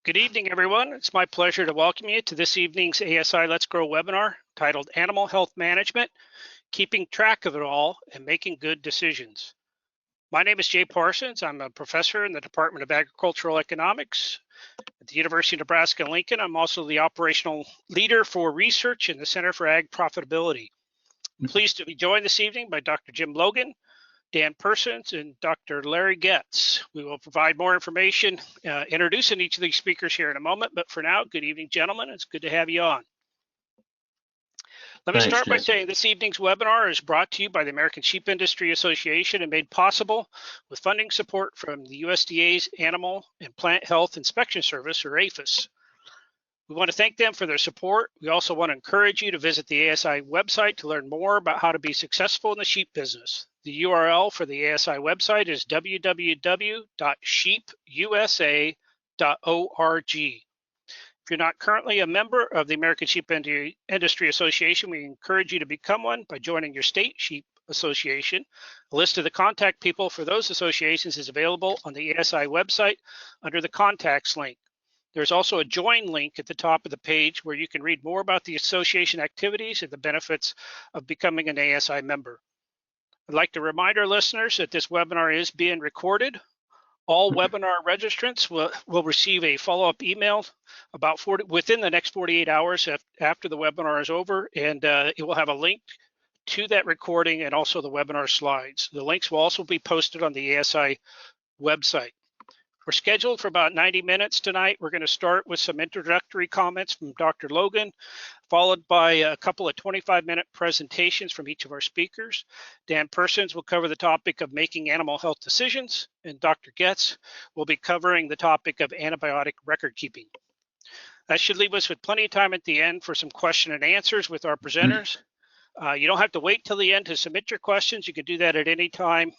Good evening, everyone. It's my pleasure to welcome you to this evening's ASI Let's Grow webinar titled Animal Health Management, Keeping Track of It All and Making Good Decisions. My name is Jay Parsons. I'm a professor in the Department of Agricultural Economics at the University of Nebraska-Lincoln. I'm also the operational leader for research in the Center for Ag Profitability. I'm pleased to be joined this evening by Dr. Jim Logan, Dan Persons, and Dr. Larry Goelz. We will provide more information introducing each of these speakers here in a moment, but for now, good evening, gentlemen. It's good to have you on. Let me start by saying this evening's webinar is brought to you by the American Sheep Industry Association and made possible with funding support from the USDA's Animal and Plant Health Inspection Service, or APHIS. We want to thank them for their support. We also want to encourage you to visit the ASI website to learn more about how to be successful in the sheep business. The URL for the ASI website is www.sheepusa.org. If you're not currently a member of the American Sheep Industry Association, we encourage you to become one by joining your state sheep association. A list of the contact people for those associations is available on the ASI website under the contacts link. There's also a join link at the top of the page where you can read more about the association activities and the benefits of becoming an ASI member. I'd like to remind our listeners that this webinar is being recorded. All webinar registrants will receive a follow-up email within the next 48 hours after the webinar is over, and it will have a link to that recording and also the webinar slides. The links will also be posted on the ASI website. We're scheduled for about 90 minutes tonight. We're going to start with some introductory comments from Dr. Logan, followed by a couple of 25-minute presentations from each of our speakers. Dan Persons will cover the topic of making animal health decisions, and Dr. Goelz will be covering the topic of antibiotic record keeping. That should leave us with plenty of time at the end for some question and answers with our presenters. You don't have to wait till the end to submit your questions. You can do that at any time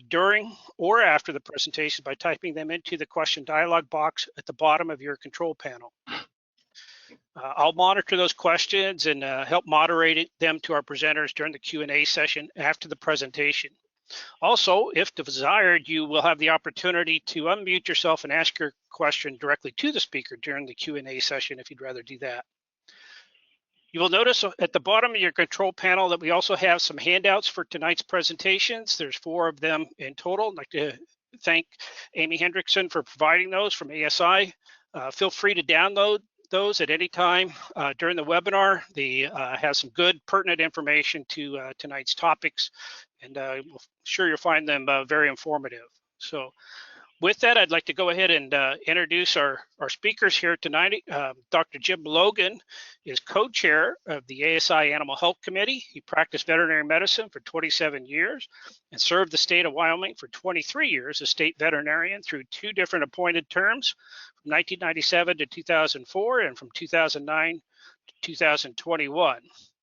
during or after the presentation by typing them into the question dialog box at the bottom of your control panel. I'll monitor those questions and help moderate them to our presenters during the Q&A session after the presentation. Also, if desired, you will have the opportunity to unmute yourself and ask your question directly to the speaker during the Q&A session if you'd rather do that. You will notice at the bottom of your control panel that we also have some handouts for tonight's presentations. There's 4 of them in total. I'd like to thank Amy Hendrickson for providing those from ASI. Feel free to download those at any time during the webinar. They have some good pertinent information to tonight's topics, and I'm sure you'll find them very informative. So with that, I'd like to go ahead and introduce our speakers here tonight. Dr. Jim Logan is co-chair of the ASI Animal Health Committee. He practiced veterinary medicine for 27 years and served the state of Wyoming for 23 years as state veterinarian through 2 different appointed terms, from 1997 to 2004 and from 2009 to 2021.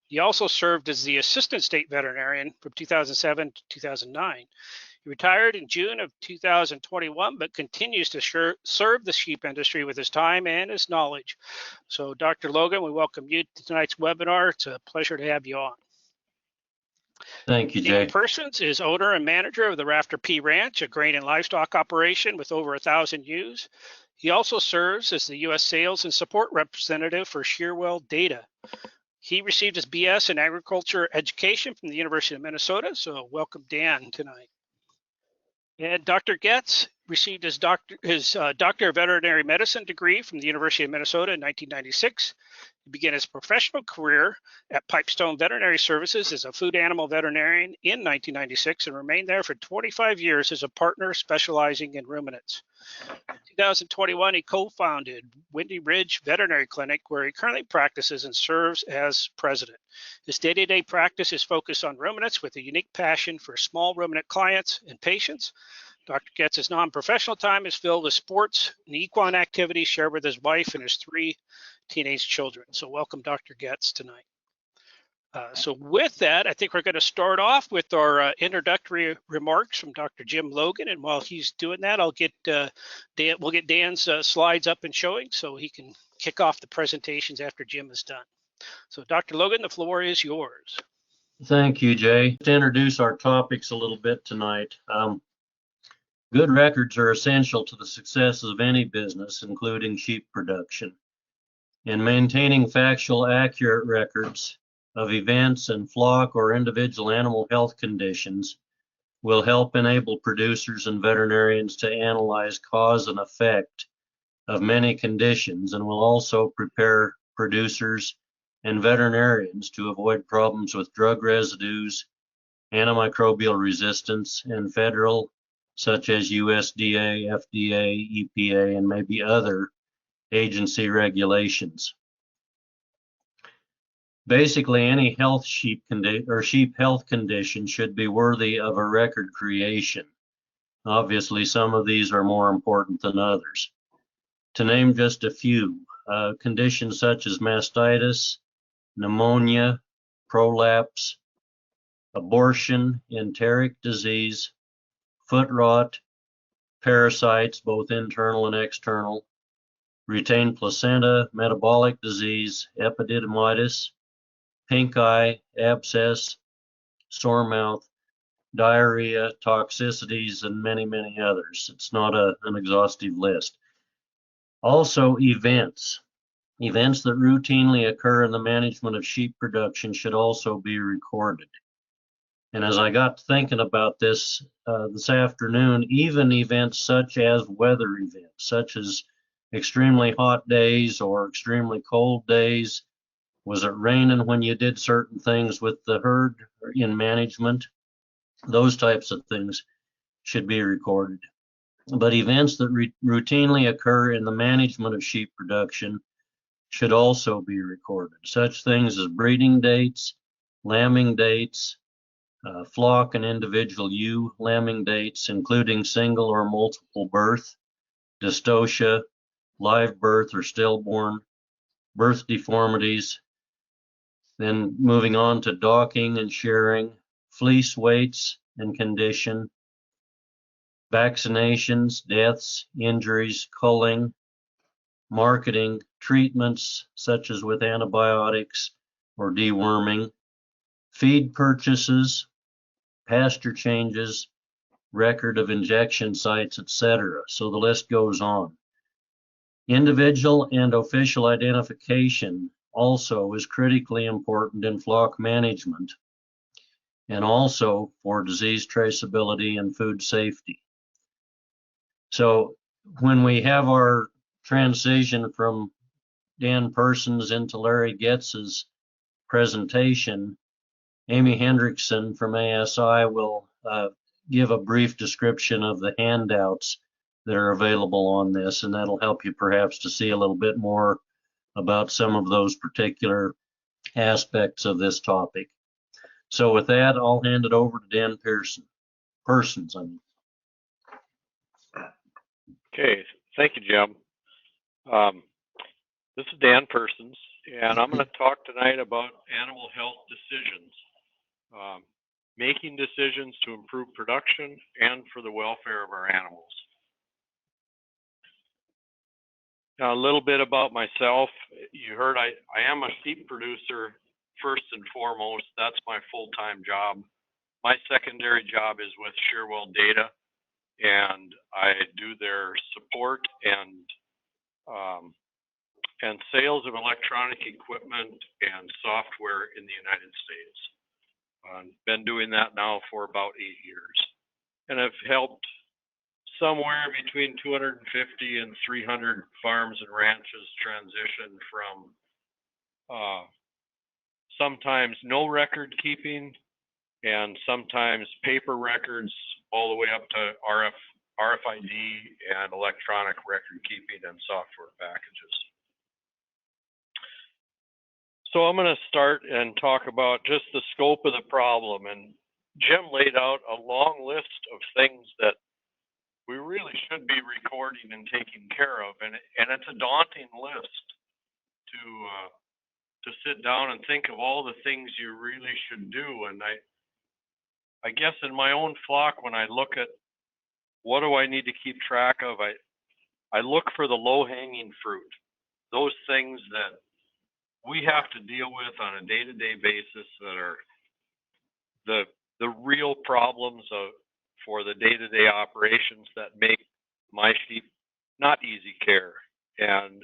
He also served as the assistant state veterinarian from 2007 to 2009. He retired in June of 2021, but continues to serve the sheep industry with his time and his knowledge. So, Dr. Logan, we welcome you to tonight's webinar. It's a pleasure to have you on. Thank you, Jay. Dan Persons is owner and manager of the Rafter P Ranch, a grain and livestock operation with over 1,000 ewes. He also serves as the U.S. Sales and Support Representative for Shearwell Data. He received his BS in Agriculture Education from the University of Minnesota, so welcome, Dan, tonight. And Dr. Goelz received his Doctor of Veterinary Medicine degree from the University of Minnesota in 1996. He began his professional career at Pipestone Veterinary Services as a food animal veterinarian in 1996 and remained there for 25 years as a partner specializing in ruminants. In 2021, he co-founded Ridge Veterinary Clinic, where he currently practices and serves as president. His day-to-day practice is focused on ruminants with a unique passion for small ruminant clients and patients. Dr. Goelz's non-professional time is filled with sports and equine activities shared with his wife and his 3 teenage children. So welcome, Dr. Goelz, tonight. So with that, I think we're going to start off with our introductory remarks from Dr. Jim Logan. And while he's doing that, we'll get Dan's slides up and showing so he can kick off the presentations after Jim is done. So Dr. Logan, the floor is yours. Thank you, Jay. To introduce our topics a little bit tonight, Good records are essential to the success of any business, including sheep production. In maintaining factual, accurate records of events and flock or individual animal health conditions will help enable producers and veterinarians to analyze cause and effect of many conditions, and will also prepare producers and veterinarians to avoid problems with drug residues, antimicrobial resistance, and federal, such as USDA, FDA, EPA, and maybe other agency regulations. Basically, any sheep health condition should be worthy of a record creation. Obviously, some of these are more important than others. To name just a few, conditions such as mastitis, pneumonia, prolapse, abortion, enteric disease, foot rot, parasites, both internal and external, retained placenta, metabolic disease, epididymitis, pink eye, abscess, sore mouth, diarrhea, toxicities, and many, many others. It's not an exhaustive list. Also, events. Events that routinely occur in the management of sheep production should also be recorded. And as I got thinking about this this afternoon, even events such as weather events, such as extremely hot days or extremely cold days, was it raining when you did certain things with the herd in management? Those types of things should be recorded. But events that routinely occur in the management of sheep production should also be recorded. Such things as breeding dates, lambing dates, flock and individual ewe lambing dates, including single or multiple birth, dystocia, live birth or stillborn, birth deformities. Then moving on to docking and shearing, fleece weights and condition, vaccinations, deaths, injuries, culling, marketing, treatments such as with antibiotics or deworming, feed purchases, pasture changes, record of injection sites, etc. So the list goes on. Individual and official identification also is critically important in flock management and also for disease traceability and food safety. So when we have our transition from Dan Persons into Larry Getz's presentation, Amy Hendrickson from ASI will give a brief description of the handouts that are available on this, and that'll help you perhaps to see a little bit more about some of those particular aspects of this topic. So with that, I'll hand it over to Dan Persons. Okay, thank you, Jim. This is Dan Persons, and I'm going to talk tonight about animal health decisions, making decisions to improve production and for the welfare of our animals. Now, a little bit about myself. You heard I am a sheep producer first and foremost. That's my full-time job. My secondary job is with Sherwell Data, and I do their support and sales of electronic equipment and software in the United States. I've been doing that now for about 8 years, and I've helped somewhere between 250 and 300 farms and ranches transition from sometimes no record keeping and sometimes paper records all the way up to RFID and electronic record keeping and software packages. So I'm going to start and talk about just the scope of the problem. And Jim laid out a long list of things that we really should be recording and taking care of. And it's a daunting list to sit down and think of all the things you really should do. And I guess in my own flock, when I look at what do I need to keep track of, I look for the low-hanging fruit, those things that we have to deal with on a day-to-day basis that are the real problems for the day-to-day operations that make my sheep not easy care and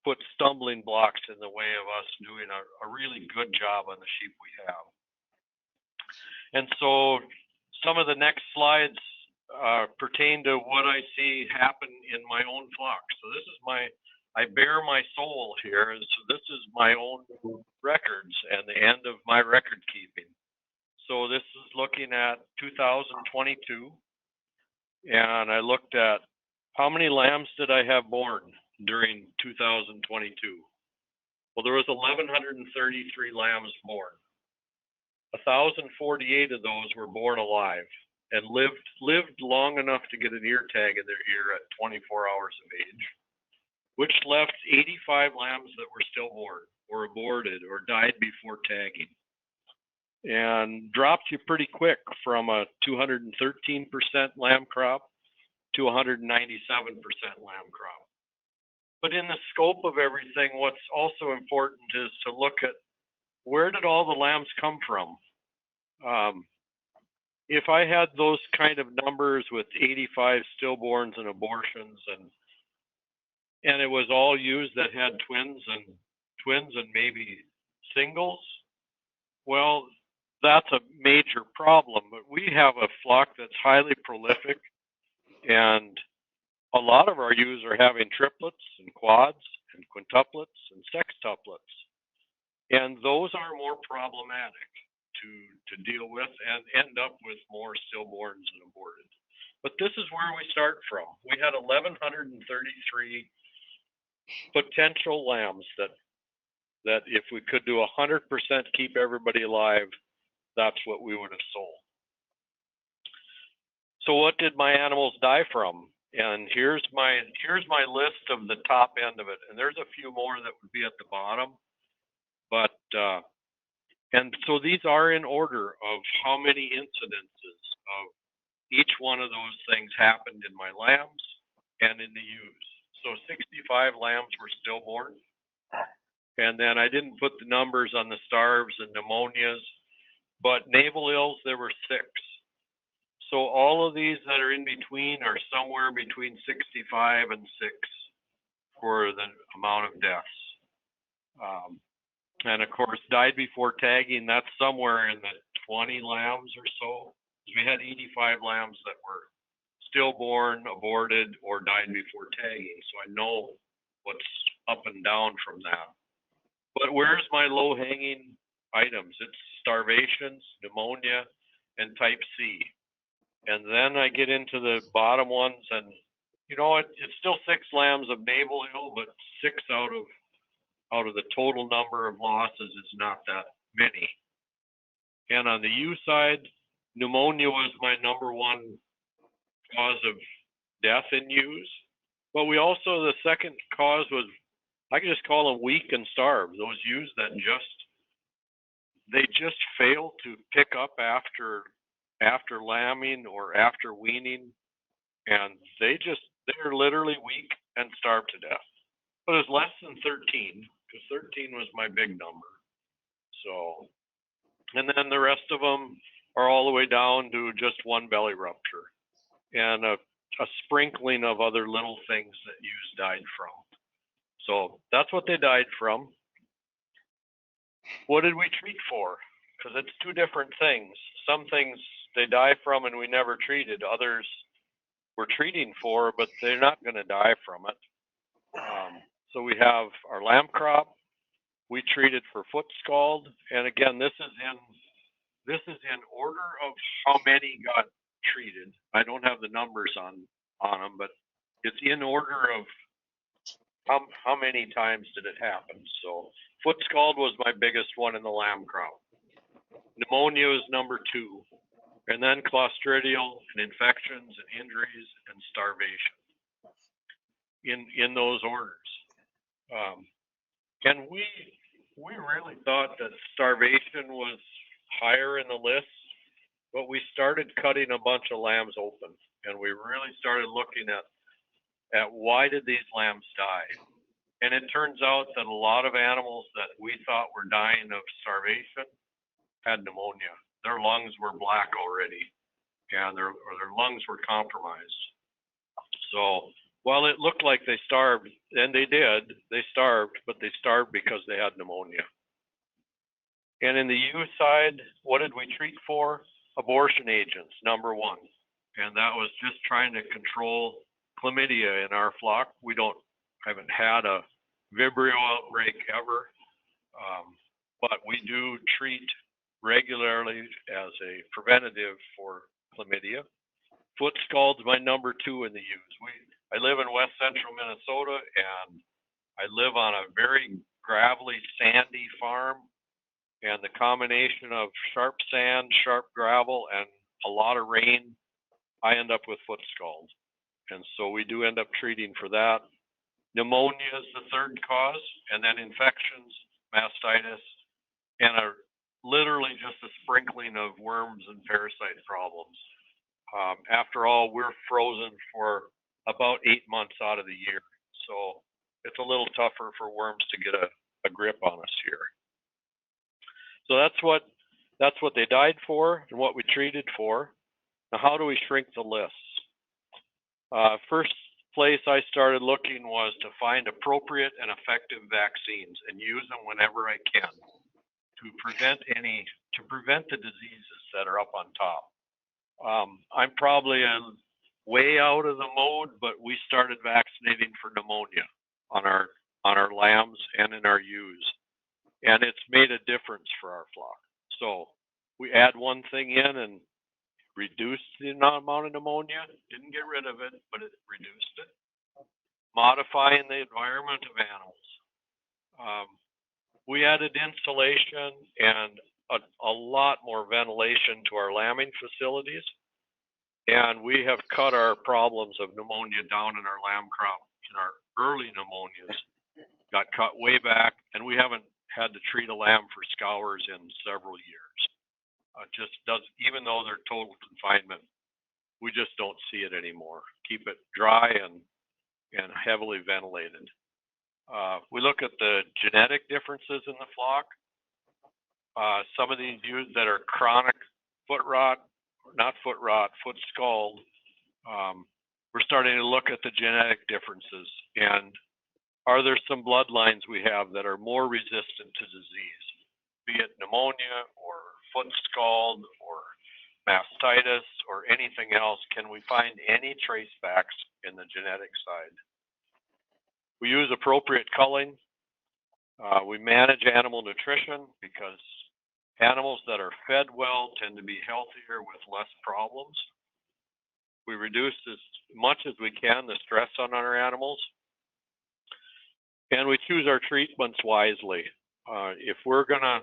put stumbling blocks in the way of us doing a really good job on the sheep we have. And so some of the next slides pertain to what I see happen in my own flock. So this is I bear my soul here. So this is my own records and the end of my record keeping. So this is looking at 2022. And I looked at how many lambs did I have born during 2022? Well, there was 1,133 lambs born. 1,048 of those were born alive and lived long enough to get an ear tag in their ear at 24 hours of age, which left 85 lambs that were stillborn or aborted or died before tagging, and dropped you pretty quick from a 213% lamb crop to 197% lamb crop. But in the scope of everything, what's also important is to look at where did all the lambs come from? If I had those kind of numbers with 85 stillborns and abortions, and it was all ewes that had twins and maybe singles, well, that's a major problem. But we have a flock that's highly prolific, and a lot of our ewes are having triplets and quads and quintuplets and sextuplets. And those are more problematic to deal with and end up with more stillborns and aborted. But this is where we start from. We had 1,133 potential lambs that if we could do 100% keep everybody alive, that's what we would have sold. So what did my animals die from? And here's my list of the top end of it. And there's a few more that would be at the bottom. But and so these are in order of how many incidences of each one of those things happened in my lambs and in the ewes. So 65 lambs were stillborn. And then I didn't put the numbers on the starves and pneumonias, but navel ills, there were 6. So all of these that are in between are somewhere between 65 and 6 for the amount of deaths. And of course, died before tagging, that's somewhere in the 20 lambs or so. We had 85 lambs that were stillborn, aborted, or died before tagging. So I know what's up and down from that. But where's my low-hanging items? It's starvations, pneumonia, and type C. And then I get into the bottom ones, and you know, it's still 6 lambs of navel ill, but 6 out of the total number of losses is not that many. And on the ewe side, pneumonia was my number 1 cause of death in ewes. But we also, the second cause was, I could just call them weak and starved. Those ewes that they just fail to pick up after lambing or after weaning, and they're literally weak and starved to death. But it's less than 13, because 13 was my big number. So, and then the rest of them are all the way down to just 1 belly rupture and a sprinkling of other little things that ewes died from. So that's what they died from. What did we treat for? Because it's 2 different things. Some things they die from and we never treated. Others we're treating for, but they're not going to die from it. So we have our lamb crop. We treated for foot scald, and again, this is in order of how many got treated. I don't have the numbers on them, but it's in order of how many times did it happen. So foot scald was my biggest one in the lamb crop. Pneumonia is number 2, and then clostridial and infections and injuries and starvation in those orders. And we really thought that starvation was higher in the list, but we started cutting a bunch of lambs open, and we really started looking at why did these lambs die. And it turns out that a lot of animals that we thought were dying of starvation had pneumonia. Their lungs were black already, and their lungs were compromised. So while it looked like they starved, and they did, they starved, but they starved because they had pneumonia. And in the U side, what did we treat for? Abortion agents, number one. And that was just trying to control chlamydia in our flock. We haven't had a Vibrio outbreak ever, but we do treat regularly as a preventative for chlamydia. Foot scald's my number two in the use. I live in west central Minnesota, and I live on a very gravelly, sandy farm, and the combination of sharp sand, sharp gravel, and a lot of rain, I end up with foot scald. And so we do end up treating for that. Pneumonia is the third cause, and then infections, mastitis, and literally just a sprinkling of worms and parasite problems. After all, we're frozen for about 8 months out of the year, so it's a little tougher for worms to get a grip on us here. So that's what they died for and what we treated for. Now, how do we shrink the lists? First place I started looking was to find appropriate and effective vaccines and use them whenever I can to prevent the diseases that are up on top. I'm probably way out of the mode, but we started vaccinating for pneumonia on our lambs and in our ewes, and it's made a difference for our flock. So we add one thing in and reduced the amount of pneumonia, didn't get rid of it, but it reduced it. Modifying the environment of animals. We added insulation and a lot more ventilation to our lambing facilities, and we have cut our problems of pneumonia down in our lamb crop. In our early pneumonias got cut way back, and we haven't had to treat a lamb for scours in several years. Just does, even though they're total confinement, we just don't see it anymore. Keep it dry and heavily ventilated. We look at the genetic differences in the flock. Some of these ewes that are chronic foot rot, foot scald, we're starting to look at the genetic differences, and are there some bloodlines we have that are more resistant to disease, be it pneumonia or foot scald or mastitis or anything else? Can we find any trace backs in the genetic side? We use appropriate culling. We manage animal nutrition because animals that are fed well tend to be healthier with less problems. We reduce as much as we can the stress on our animals, and we choose our treatments wisely. If we're gonna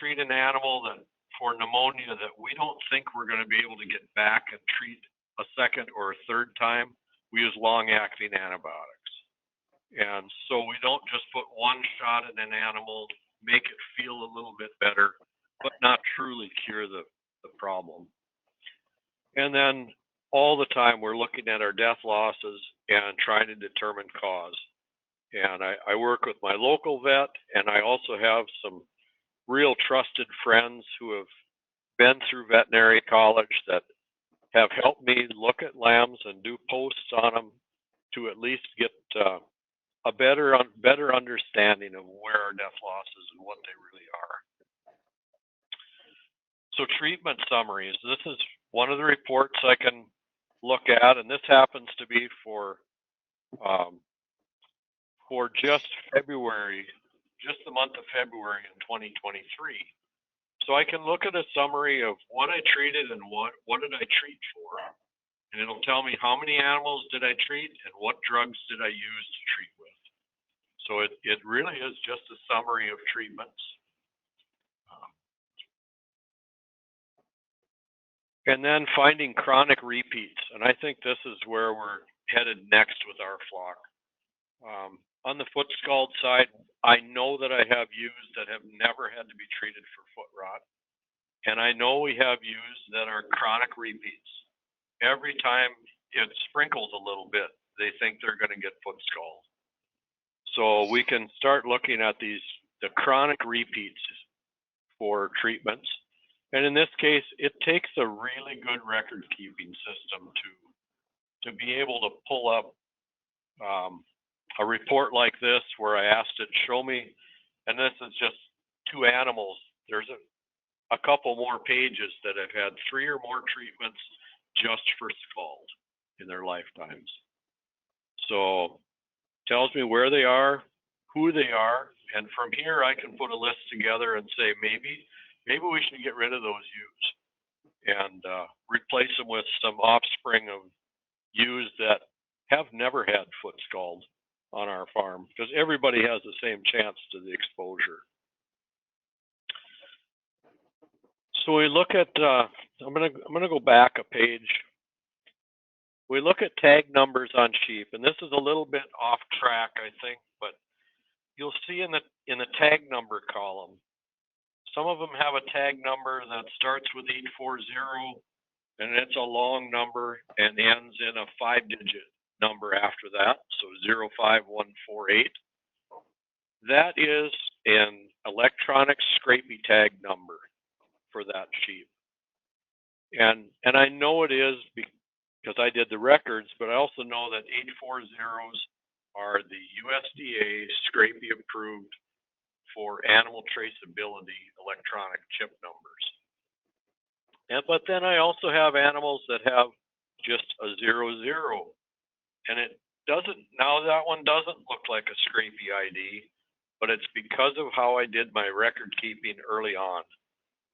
treat an animal that for pneumonia that we don't think we're going to be able to get back and treat a second or a third time, we use long-acting antibiotics. And so we don't just put one shot in an animal, make it feel a little bit better, but not truly cure the problem. And then all the time we're looking at our death losses and trying to determine cause. And I work with my local vet, and I also have some real trusted friends who have been through veterinary college that have helped me look at lambs and do posts on them to at least get a better understanding of where our death losses and what they really are. So treatment summaries. This is one of the reports I can look at, and this happens to be for just February, just the month of February in 2023. So I can look at a summary of what I treated and what did I treat for. And it'll tell me how many animals did I treat and what drugs did I use to treat with. So it really is just a summary of treatments. And then finding chronic repeats. And I think this is where we're headed next with our flock. On the foot scald side, I know that I have ewes that have never had to be treated for foot rot. And I know we have ewes that are chronic repeats. Every time it sprinkles a little bit, they think they're going to get foot scald. So we can start looking at the chronic repeats for treatments. And in this case, it takes a really good record keeping system to be able to pull up a report like this where I asked it, show me, and this is just 2 animals. There's a couple more pages that have had 3 or more treatments just for scald in their lifetimes. So tells me where they are, who they are, and from here I can put a list together and say maybe we should get rid of those ewes and replace them with some offspring of ewes that have never had foot scald on our farm, because everybody has the same chance to the exposure. So we look at, I'm gonna go back a page. We look at tag numbers on sheep, and this is a little bit off track, I think, but you'll see in the tag number column, some of them have a tag number that starts with 840, and it's a long number and ends in a 5-digit number after that, so 05148. That is an electronic scrapie tag number for that sheep. And I know it is because I did the records, but I also know that 840s are the USDA scrapie approved for animal traceability electronic chip numbers. But then I also have animals that have just a 00, and it doesn't, now that one doesn't look like a scrapie ID, but it's because of how I did my record keeping early on.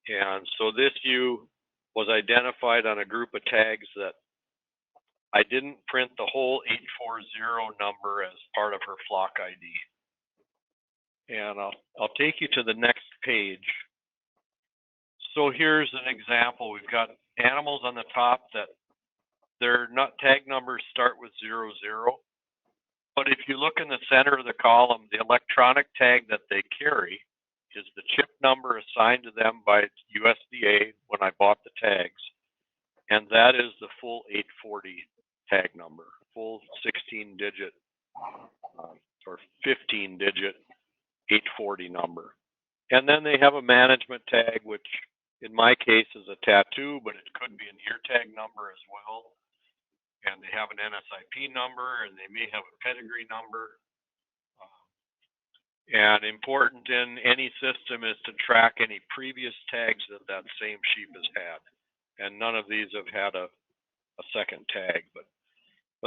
And so this ewe was identified on a group of tags that I didn't print the whole 840 number as part of her flock ID. And I'll take you to the next page. So here's an example. We've got animals on the top that their tag numbers start with 00. But if you look in the center of the column, the electronic tag that they carry is the chip number assigned to them by USDA when I bought the tags. And that is the full 840 tag number, full 16-digit or 15-digit 840 number. And then they have a management tag, which in my case is a tattoo, but it could be an ear tag number as well. And they have an NSIP number, and they may have a pedigree number. And important in any system is to track any previous tags that same sheep has had. And none of these have had a second tag, but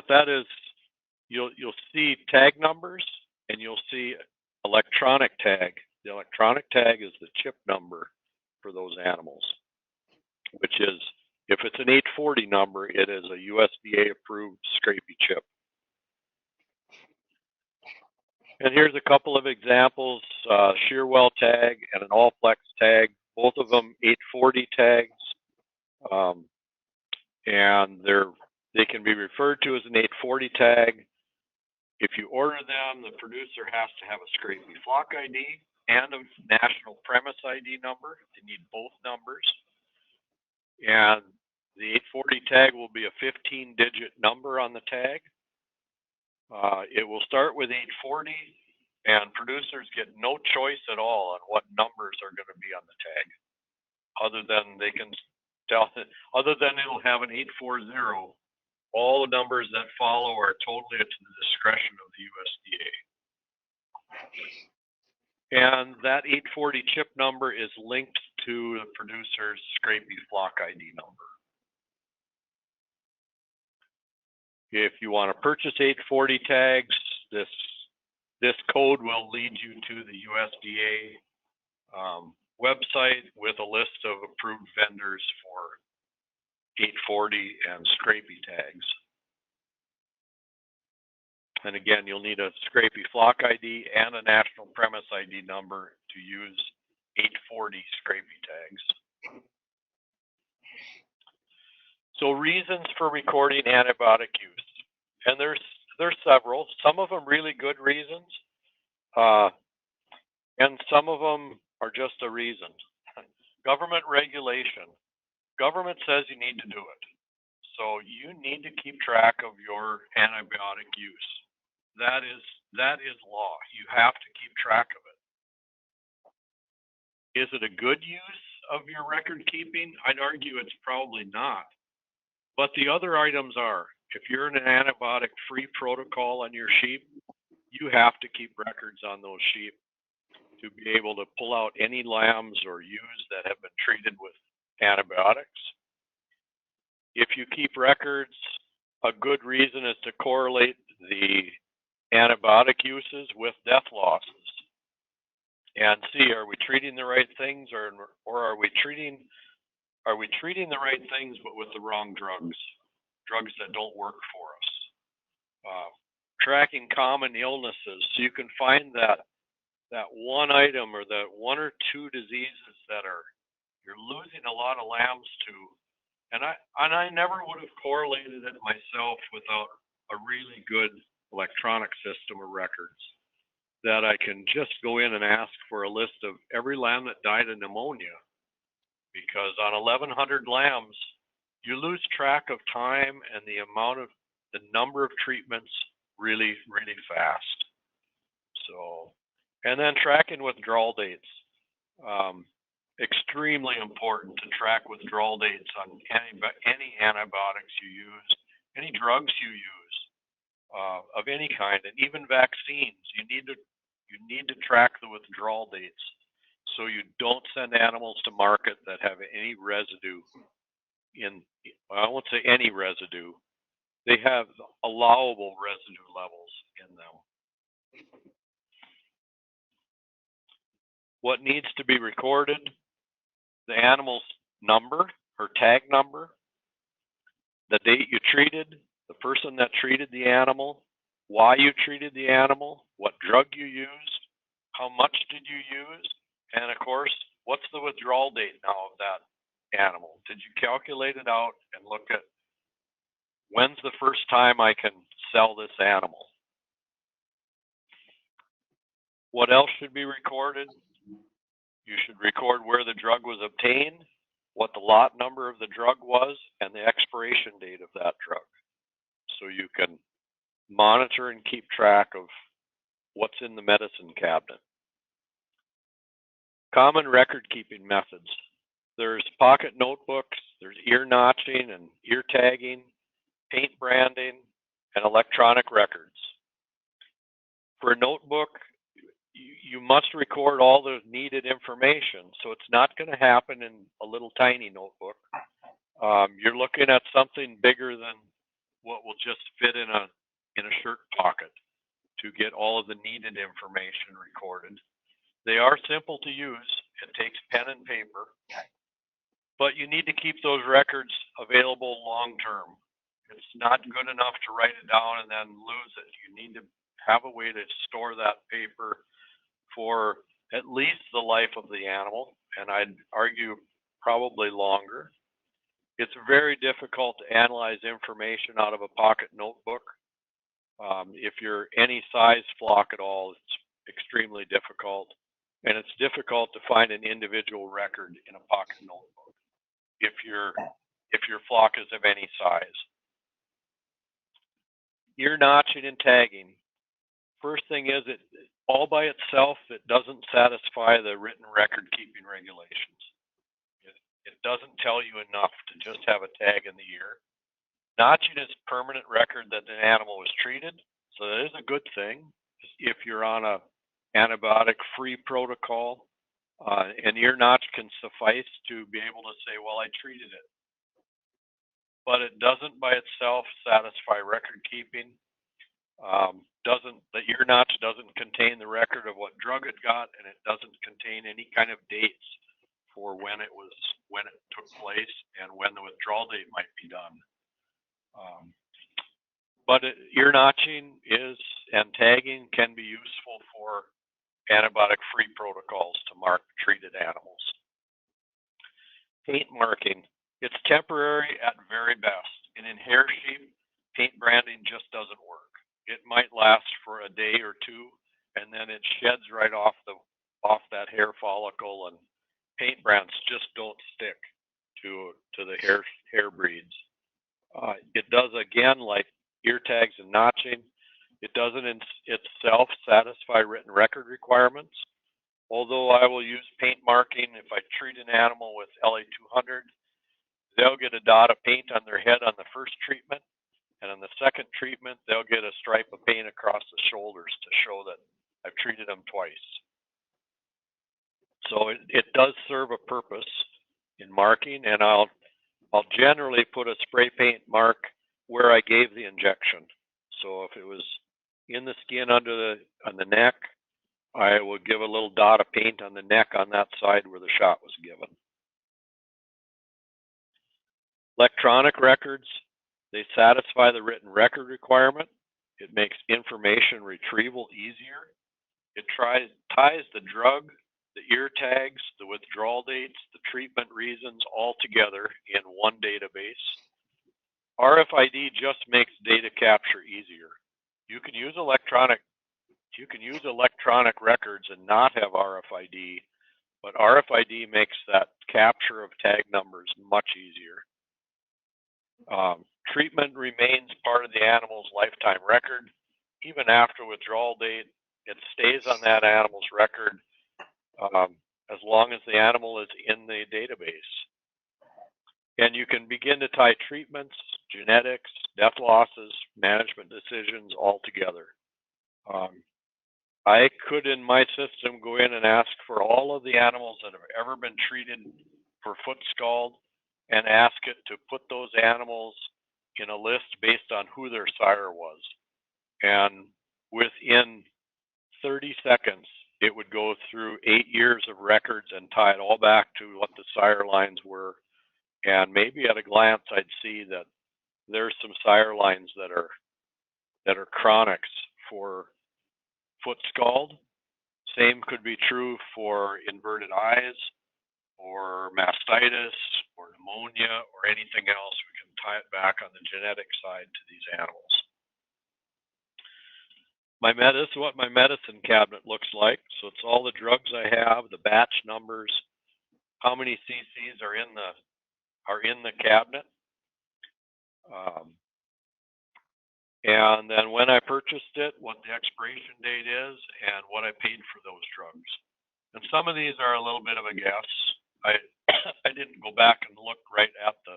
that is, you'll see tag numbers and you'll see electronic tag. The electronic tag is the chip number for those animals, which is, if it's an 840 number, it is a USDA approved scrapie chip. And here's a couple of examples, Shearwell tag and an Allplex tag, both of them 840 tags. And they can be referred to as an 840 tag. If you order them, the producer has to have a scrapie flock ID and a national premise ID number. They need both numbers. And the 840 tag will be a 15-digit number on the tag. It will start with 840, and producers get no choice at all on what numbers are going to be on the tag, other than they can tell, other than it'll have an 840. All the numbers that follow are totally to the discretion of the USDA. And that 840 chip number is linked to the producer's scrapie flock ID number. If you want to purchase 840 tags, this code will lead you to the USDA website with a list of approved vendors for 840 and scrapie tags. And again, you'll need a scrapie flock ID and a national premise ID number to use 840 scrapie tags. So reasons for recording antibiotic use. And there's several, some of them really good reasons, and some of them are just a reason. Government regulation. Government says you need to do it. So you need to keep track of your antibiotic use. That is law. You have to keep track of it. Is it a good use? of your record keeping? I'd argue it's probably not. But the other items are. If you're in an antibiotic-free protocol on your sheep, you have to keep records on those sheep to be able to pull out any lambs or ewes that have been treated with antibiotics. If you keep records, a good reason is to correlate the antibiotic uses with death losses and see, are we treating the right things, or are we treating the right things but with the wrong drugs that don't work for us. Tracking common illnesses, so you can find that one item or that one or two diseases that you're losing a lot of lambs to. And I never would have correlated it myself without a really good electronic system of records that I can just go in and ask for a list of every lamb that died of pneumonia. Because on 1,100 lambs, you lose track of time and the number of treatments really, really fast. So, and then tracking withdrawal dates. Extremely important to track withdrawal dates on any antibiotics you use, any drugs you use of any kind, and even vaccines. You need to track the withdrawal dates so you don't send animals to market that have any residue I won't say any residue. They have allowable residue levels in them. What needs to be recorded? The animal's number, her tag number, the date you treated, the person that treated the animal, why you treated the animal, what drug you used, how much did you use, and of course, what's the withdrawal date now of that animal? Did you calculate it out and look at when's the first time I can sell this animal? What else should be recorded? You should record where the drug was obtained, what the lot number of the drug was, and the expiration date of that drug. So you can monitor and keep track of what's in the medicine cabinet. Common record keeping methods. There's pocket notebooks, there's ear notching and ear tagging, paint branding, and electronic records. For a notebook, you must record all the needed information. So it's not going to happen in a little tiny notebook. You're looking at something bigger than what will just fit in a shirt pocket to get all of the needed information recorded. They are simple to use. It takes pen and paper, but you need to keep those records available long term. It's not good enough to write it down and then lose it. You need to have a way to store that paper for at least the life of the animal, and I'd argue probably longer. It's very difficult to analyze information out of a pocket notebook. If you're any size flock at all, it's extremely difficult, and it's difficult to find an individual record in a pocket notebook if your flock is of any size. Ear notching and tagging. First thing is, it all by itself, it doesn't satisfy the written record keeping regulations. It doesn't tell you enough to just have a tag in the ear. Notching is permanent record that an animal was treated, so that is a good thing. If you're on a antibiotic-free protocol, an ear notch can suffice to be able to say, well, I treated it. But it doesn't by itself satisfy record keeping. The ear notch doesn't contain the record of what drug it got, and it doesn't contain any kind of dates for when it took place and when the withdrawal date might be done. But ear notching and tagging can be useful for antibiotic-free protocols to mark treated animals. Paint marking. It's temporary at very best. And in hair sheep, paint branding just doesn't work. It might last for a day or two, and then it sheds right off that hair follicle, and paint brands just don't stick to the hair breeds. It does, again, like ear tags and notching. It doesn't in itself satisfy written record requirements. although I will use paint marking if I treat an animal with LA200, they'll get a dot of paint on their head on the first treatment, and on the second treatment, they'll get a stripe of paint across the shoulders to show that I've treated them twice. So it does serve a purpose in marking, and I'll generally put a spray paint mark where I gave the injection. So if it was in the skin on the neck, I will give a little dot of paint on the neck on that side where the shot was given. Electronic records, they satisfy the written record requirement. It makes information retrieval easier. It ties the drug, the ear tags, the withdrawal dates, the treatment reasons all together in one database. RFID just makes data capture easier. You can use electronic records and not have RFID, but RFID makes that capture of tag numbers much easier. Treatment remains part of the animal's lifetime record. Even after withdrawal date, it stays on that animal's record as long as the animal is in the database. And you can begin to tie treatments, genetics, death losses, management decisions all together. I could, in my system, go in and ask for all of the animals that have ever been treated for foot scald and ask it to put those animals in a list based on who their sire was. And within 30 seconds, it would go through 8 years of records and tie it all back to what the sire lines were. And maybe at a glance, I'd see that there's some sire lines that are chronics for foot scald. Same could be true for inverted eyes or mastitis or pneumonia or anything else. We can tie it back on the genetic side to these animals. This is what my medicine cabinet looks like. So it's all the drugs I have, the batch numbers, how many cc's are in the cabinet, and then when I purchased it, what the expiration date is, and what I paid for those drugs. And some of these are a little bit of a guess. I didn't go back and look right at the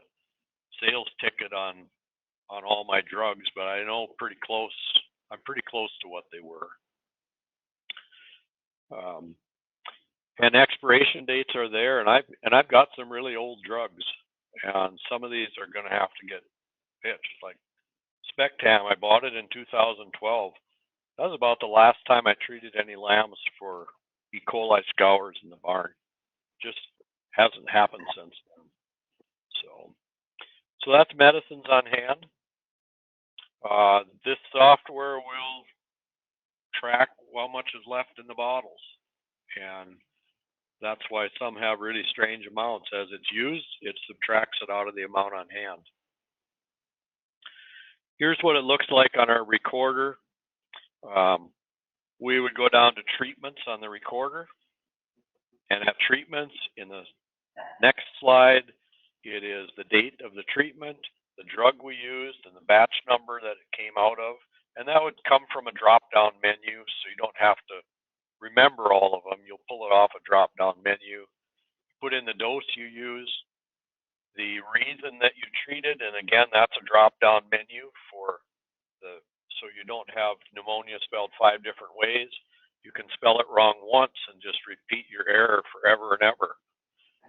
sales ticket on all my drugs, but I know pretty close. I'm pretty close to what they were. And expiration dates are there, and I've got some really old drugs, and some of these are going to have to get pitched. Like Spectam, I bought it in 2012. That was about the last time I treated any lambs for E. coli scours in the barn. Just hasn't happened since then. So that's medicines on hand. This software will track how much is left in the bottles, and that's why some have really strange amounts. As it's used, it subtracts it out of the amount on hand. Here's what it looks like on our recorder. We would go down to treatments on the recorder, and at treatments in the next slide, it is the date of the treatment, the drug we used, and the batch number that it came out of. And that would come from a drop-down menu, so you don't have to remember all of them. You'll pull it off a drop-down menu, put in the dose you use, the reason that you treated, and again, that's a drop-down menu so you don't have pneumonia spelled 5 different ways. You can spell it wrong once and just repeat your error forever and ever,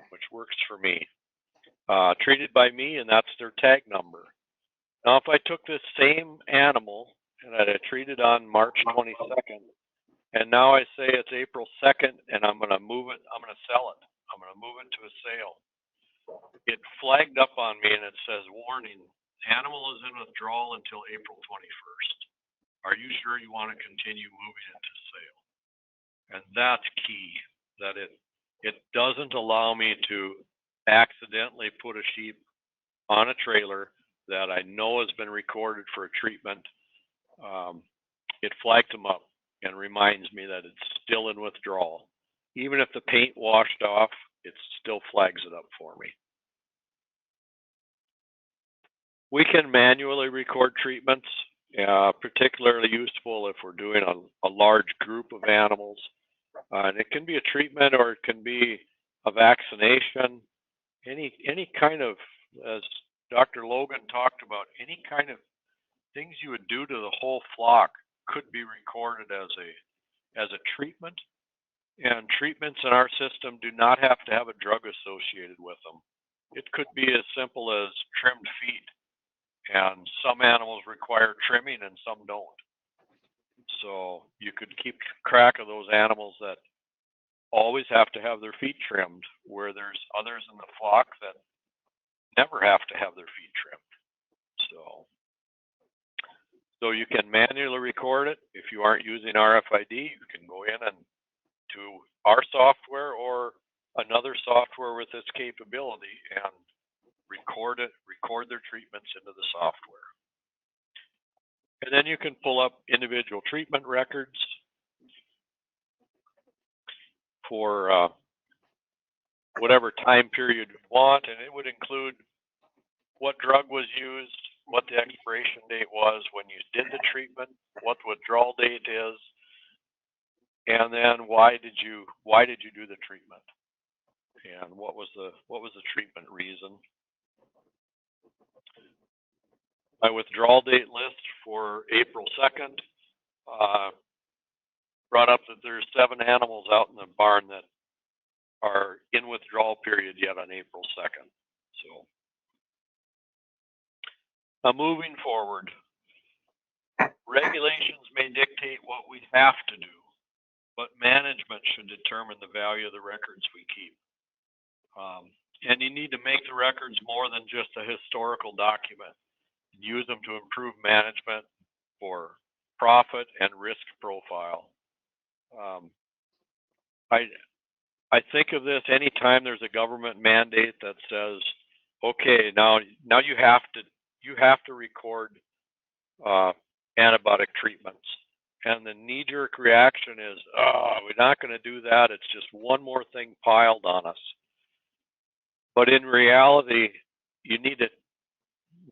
which works for me. Treated by me, and that's their tag number. Now, if I took this same animal and I treated on March 22nd, and now I say it's April 2nd, and I'm going to move it, I'm going to sell it. I'm going to move it to a sale. It flagged up on me and it says, warning, animal is in withdrawal until April 21st. Are you sure you want to continue moving it to sale? And that's key, that it doesn't allow me to accidentally put a sheep on a trailer that I know has been recorded for a treatment. It flags them up and reminds me that it's still in withdrawal. Even if the paint washed off, it still flags it up for me. We can manually record treatments, particularly useful if we're doing a large group of animals. And it can be a treatment or it can be a vaccination. Any kind of, as Dr. Logan talked about, any kind of things you would do to the whole flock could be recorded as a treatment. And treatments in our system do not have to have a drug associated with them. It could be as simple as trimmed feet. And some animals require trimming and some don't. So you could keep track of those animals that always have to have their feet trimmed, where there's others in the flock that never have to have their feet trimmed. So you can manually record it. If you aren't using RFID, you can go in and to our software or another software with this capability and record their treatments into the software. And then you can pull up individual treatment records for whatever time period you want, and it would include what drug was used, what the expiration date was when you did the treatment, what the withdrawal date is, and then why did you do the treatment, and what was the treatment reason. My withdrawal date list for April 2nd brought up that there's 7 animals out in the barn that are in withdrawal period yet on April 2nd. So now moving forward, regulations may dictate what we have to do, but management should determine the value of the records we keep. And you need to make the records more than just a historical document. Use them to improve management for profit and risk profile. I think of this anytime there's a government mandate that says, okay, now you have to record antibiotic treatments, and the knee-jerk reaction is, oh, we're not going to do that. It's just one more thing piled on us. But in reality,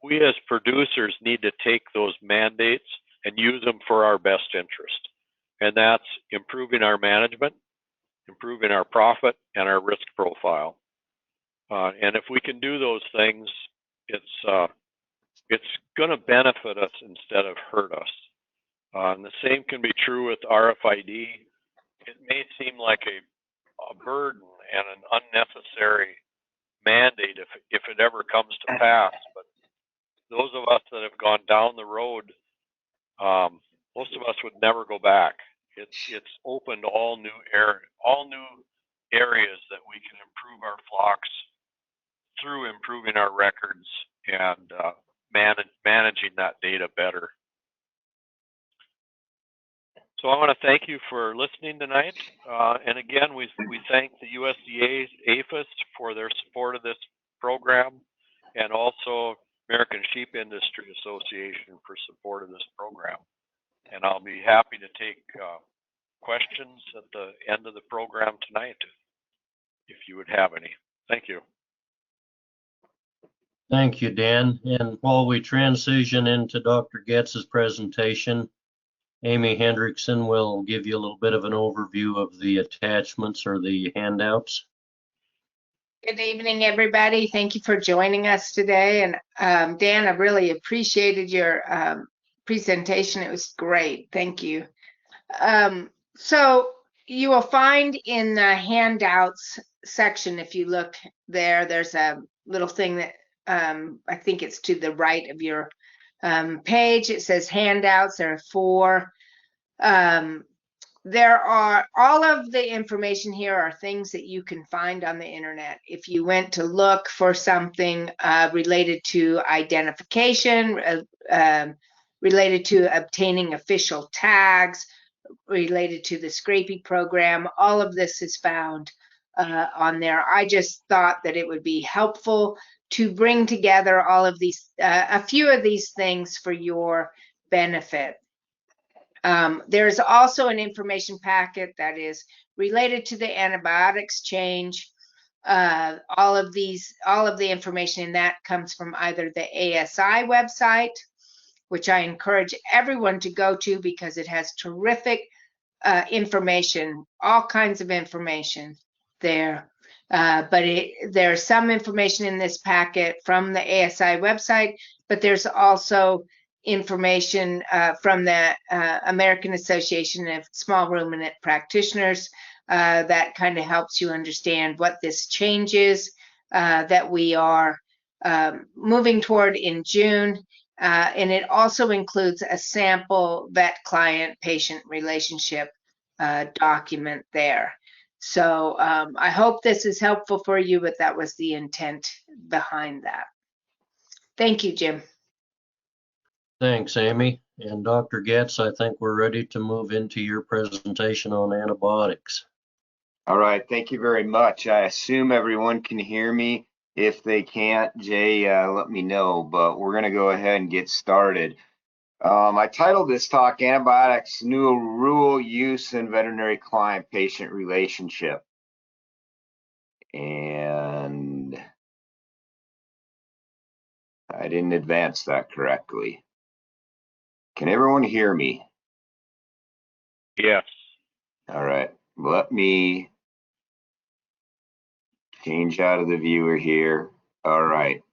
we as producers need to take those mandates and use them for our best interest. And that's improving our management, improving our profit, and our risk profile. And if we can do those things, it's going to benefit us instead of hurt us. And the same can be true with RFID. It may seem like a burden and an unnecessary mandate if it ever comes to pass, but those of us that have gone down the road, most of us would never go back. It's opened all new areas that we can improve our flocks through improving our records and managing that data better. So I want to thank you for listening tonight. And again, we thank the USDA APHIS for their support of this program, and also American Sheep Industry Association for support of this program. And I'll be happy to take questions at the end of the program tonight, if you would have any. Thank you. Thank you, Dan. And while we transition into Dr. Goelz's presentation, Amy Hendrickson will give you a little bit of an overview of the attachments or the handouts. Good evening, everybody. Thank you for joining us today. And Dan, I really appreciated your presentation. It was great. Thank you. So you will find in the handouts section, if you look there, there's a little thing that I think it's to the right of your page. It says handouts. There are 4. There are all of the information here are things that you can find on the internet. If you went to look for something related to identification, related to obtaining official tags, related to the scrapie program, all of this is found on there. I just thought that it would be helpful to bring together all of these, a few of these things for your benefit. There's also an information packet that is related to the antibiotics change. All of the information in that comes from either the ASI website, which I encourage everyone to go to because it has terrific information, all kinds of information there. But there's some information in this packet from the ASI website, but there's also information from the American Association of Small Ruminant Practitioners that kind of helps you understand what this change is that we are moving toward in June. And it also includes a sample vet client patient relationship document there. So I hope this is helpful for you, but that was the intent behind that. Thank you, Jim. Thanks, Amy. And Dr. Getz, I think we're ready to move into your presentation on antibiotics. All right, thank you very much. I assume everyone can hear me. If they can't, Jay, let me know, but we're going to go ahead and get started. I titled this talk, Antibiotics, New Rural Use and Veterinary Client-Patient Relationship. And I didn't advance that correctly. Can everyone hear me? Yes. All right, let me change out of the viewer here. All right.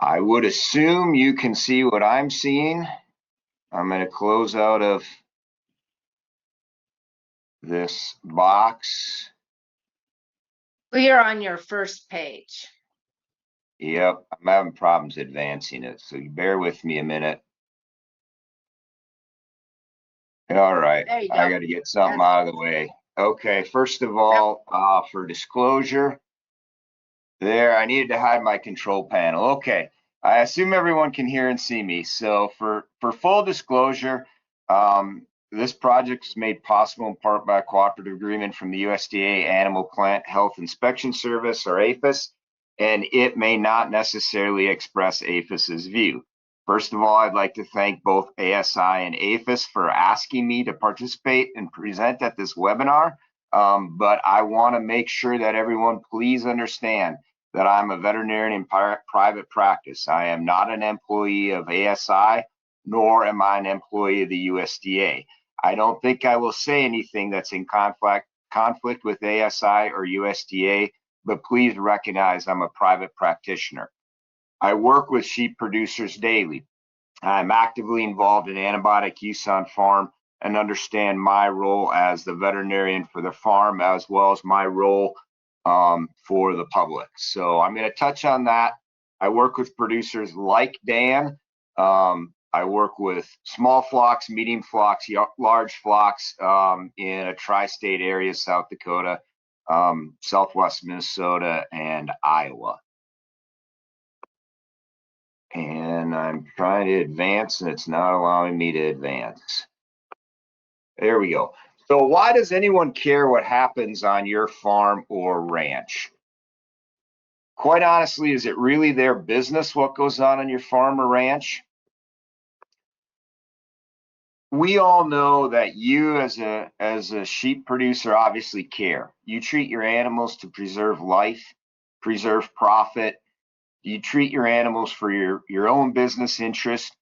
I would assume you can see what I'm seeing. I'm going to close out of this box. We are on your first page. Yep, I'm having problems advancing it, so you bear with me a minute. All right, There you go. I got to get something out of the way. Okay, first of all, for disclosure, there, I needed to hide my control panel. Okay, I assume everyone can hear and see me. So for full disclosure, this project is made possible in part by a cooperative agreement from the USDA Animal Plant Health Inspection Service, or APHIS, and it may not necessarily express APHIS's view. First of all, I'd like to thank both ASI and APHIS for asking me to participate and present at this webinar, but I want to make sure that everyone please understand that I'm a veterinarian in private practice. I am not an employee of ASI, nor am I an employee of the USDA. I don't think I will say anything that's in conflict with ASI or USDA, but please recognize I'm a private practitioner. I work with sheep producers daily. I'm actively involved in antibiotic use on farm and understand my role as the veterinarian for the farm, as well as my role for the public. So I'm going to touch on that. I work with producers like Dan. I work with small flocks, medium flocks, large flocks in a tri-state area, South Dakota, Southwest Minnesota, and Iowa. And I'm trying to advance, and it's not allowing me to advance. There we go. So why does anyone care what happens on your farm or ranch? Quite honestly, is it really their business what goes on your farm or ranch? We all know that you as a sheep producer obviously care. You treat your animals to preserve life, preserve profit. You treat your animals for your own business interest.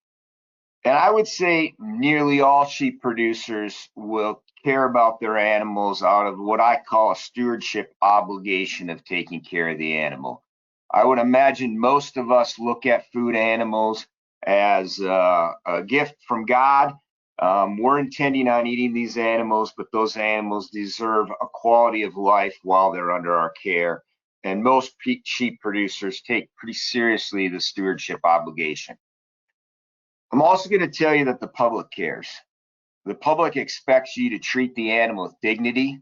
And I would say nearly all sheep producers will care about their animals out of what I call a stewardship obligation of taking care of the animal. I would imagine most of us look at food animals as a gift from God. We're intending on eating these animals, but those animals deserve a quality of life while they're under our care. And most sheep producers take pretty seriously the stewardship obligation. I'm also going to tell you that the public cares. The public expects you to treat the animal with dignity,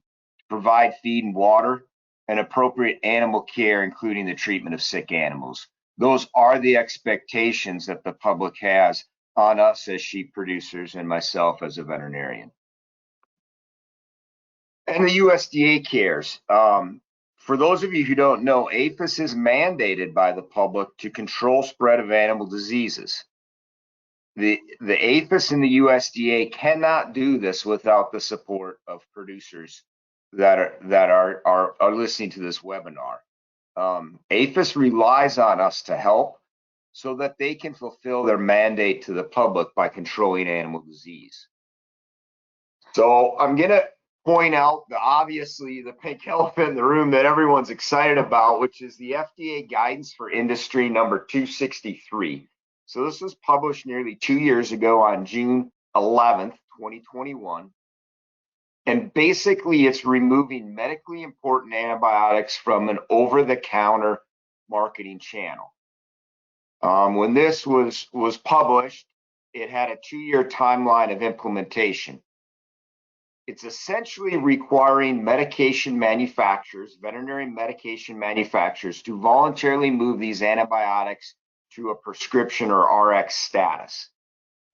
provide feed and water, and appropriate animal care, including the treatment of sick animals. Those are the expectations that the public has on us as sheep producers and myself as a veterinarian. And the USDA cares. For those of you who don't know, APHIS is mandated by the public to control spread of animal diseases. The APHIS and the USDA cannot do this without the support of producers that are listening to this webinar. APHIS relies on us to help so that they can fulfill their mandate to the public by controlling animal disease. So I'm going to point out obviously the pink elephant in the room that everyone's excited about, which is the FDA guidance for industry number 263. So this was published nearly 2 years ago on June 11th, 2021. And basically it's removing medically important antibiotics from an over-the-counter marketing channel. When this was published, it had a 2-year timeline of implementation. It's essentially requiring medication manufacturers, veterinary medication manufacturers, to voluntarily move these antibiotics to a prescription or RX status.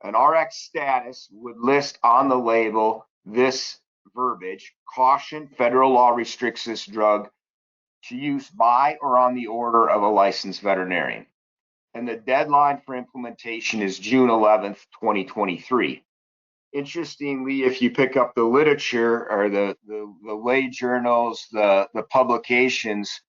An RX status would list on the label this verbiage: caution, federal law restricts this drug to use by or on the order of a licensed veterinarian. And the deadline for implementation is June 11th, 2023. Interestingly, if you pick up the literature or the lay journals, the publications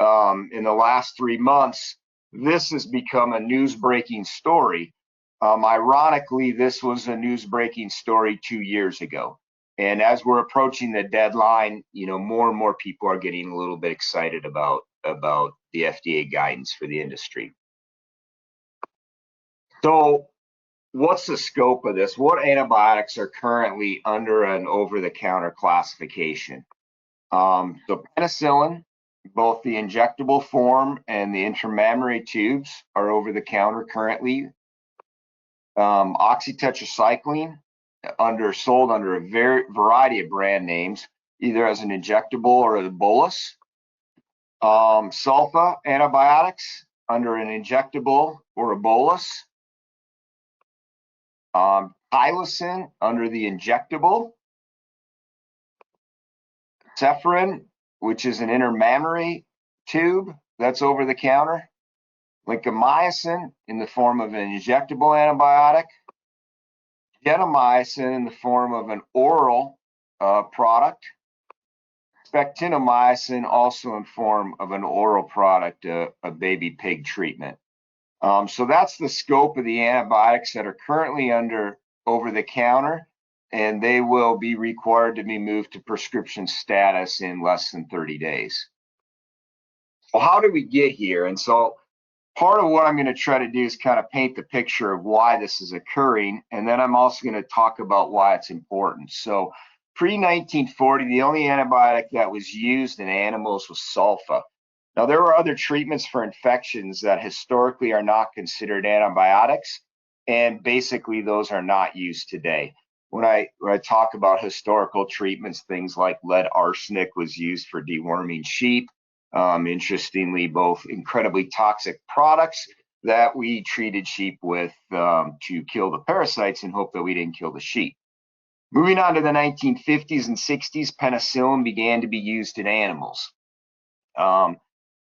in the last 3 months, this has become a news-breaking story. Ironically, this was a news-breaking story 2 years ago. And as we're approaching the deadline, more and more people are getting a little bit excited about the FDA guidance for the industry. So what's the scope of this? What antibiotics are currently under an over-the-counter classification? So penicillin, both the injectable form and the intramammary tubes are over-the-counter currently. Oxytetracycline, sold under a variety of brand names, either as an injectable or a bolus. Sulfa antibiotics under an injectable or a bolus. Tylosin under the injectable. Cephrin, which is an intermammary tube, that's over the counter. Lincomycin in the form of an injectable antibiotic. Gentamicin in the form of an oral product. Spectinomycin also in form of an oral product, a baby pig treatment. So that's the scope of the antibiotics that are currently under over the counter, and they will be required to be moved to prescription status in less than 30 days. Well, how did we get here? And so part of what I'm going to try to do is kind of paint the picture of why this is occurring, and then I'm also going to talk about why it's important. So pre-1940, the only antibiotic that was used in animals was sulfa. Now, there were other treatments for infections that historically are not considered antibiotics, and basically those are not used today. When I talk about historical treatments, things like lead arsenic was used for deworming sheep. Interestingly, both incredibly toxic products that we treated sheep with to kill the parasites and hope that we didn't kill the sheep. Moving on to the 1950s and 60s, penicillin began to be used in animals.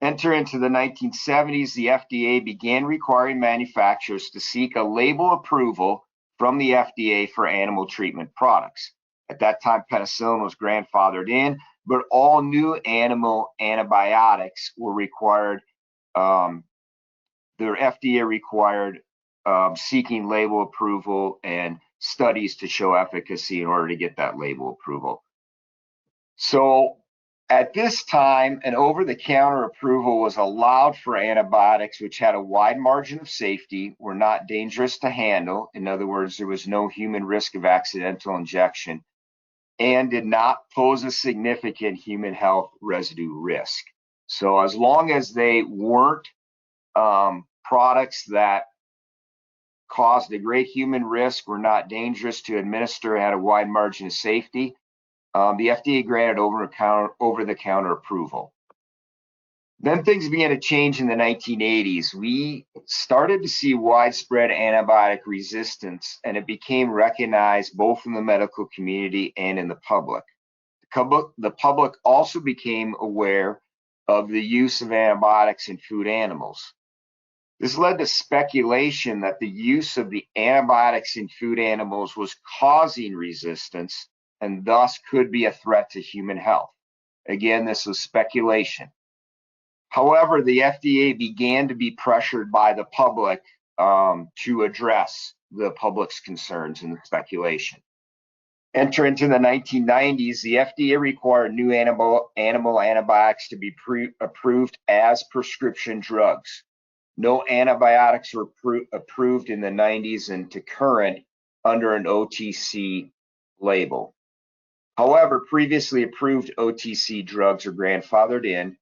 Enter into the 1970s, the FDA began requiring manufacturers to seek a label approval from the FDA for animal treatment products. At that time, penicillin was grandfathered in, but all new animal antibiotics were required, the FDA required seeking label approval and studies to show efficacy in order to get that label approval. So at this time, an over-the-counter approval was allowed for antibiotics which had a wide margin of safety, were not dangerous to handle. In other words, there was no human risk of accidental injection, and did not pose a significant human health residue risk. So as long as they weren't products that caused a great human risk, were not dangerous to administer, had a wide margin of safety, the FDA granted over-the-counter approval. Then things began to change in the 1980s. We started to see widespread antibiotic resistance, and it became recognized both in the medical community and in the public. The public also became aware of the use of antibiotics in food animals. This led to speculation that the use of the antibiotics in food animals was causing resistance and thus could be a threat to human health. Again, this was speculation. However, the FDA began to be pressured by the public to address the public's concerns and the speculation. Enter into the 1990s, the FDA required new animal antibiotics to be approved as prescription drugs. No antibiotics were approved in the 90s and to current under an OTC label. However, previously approved OTC drugs are grandfathered in,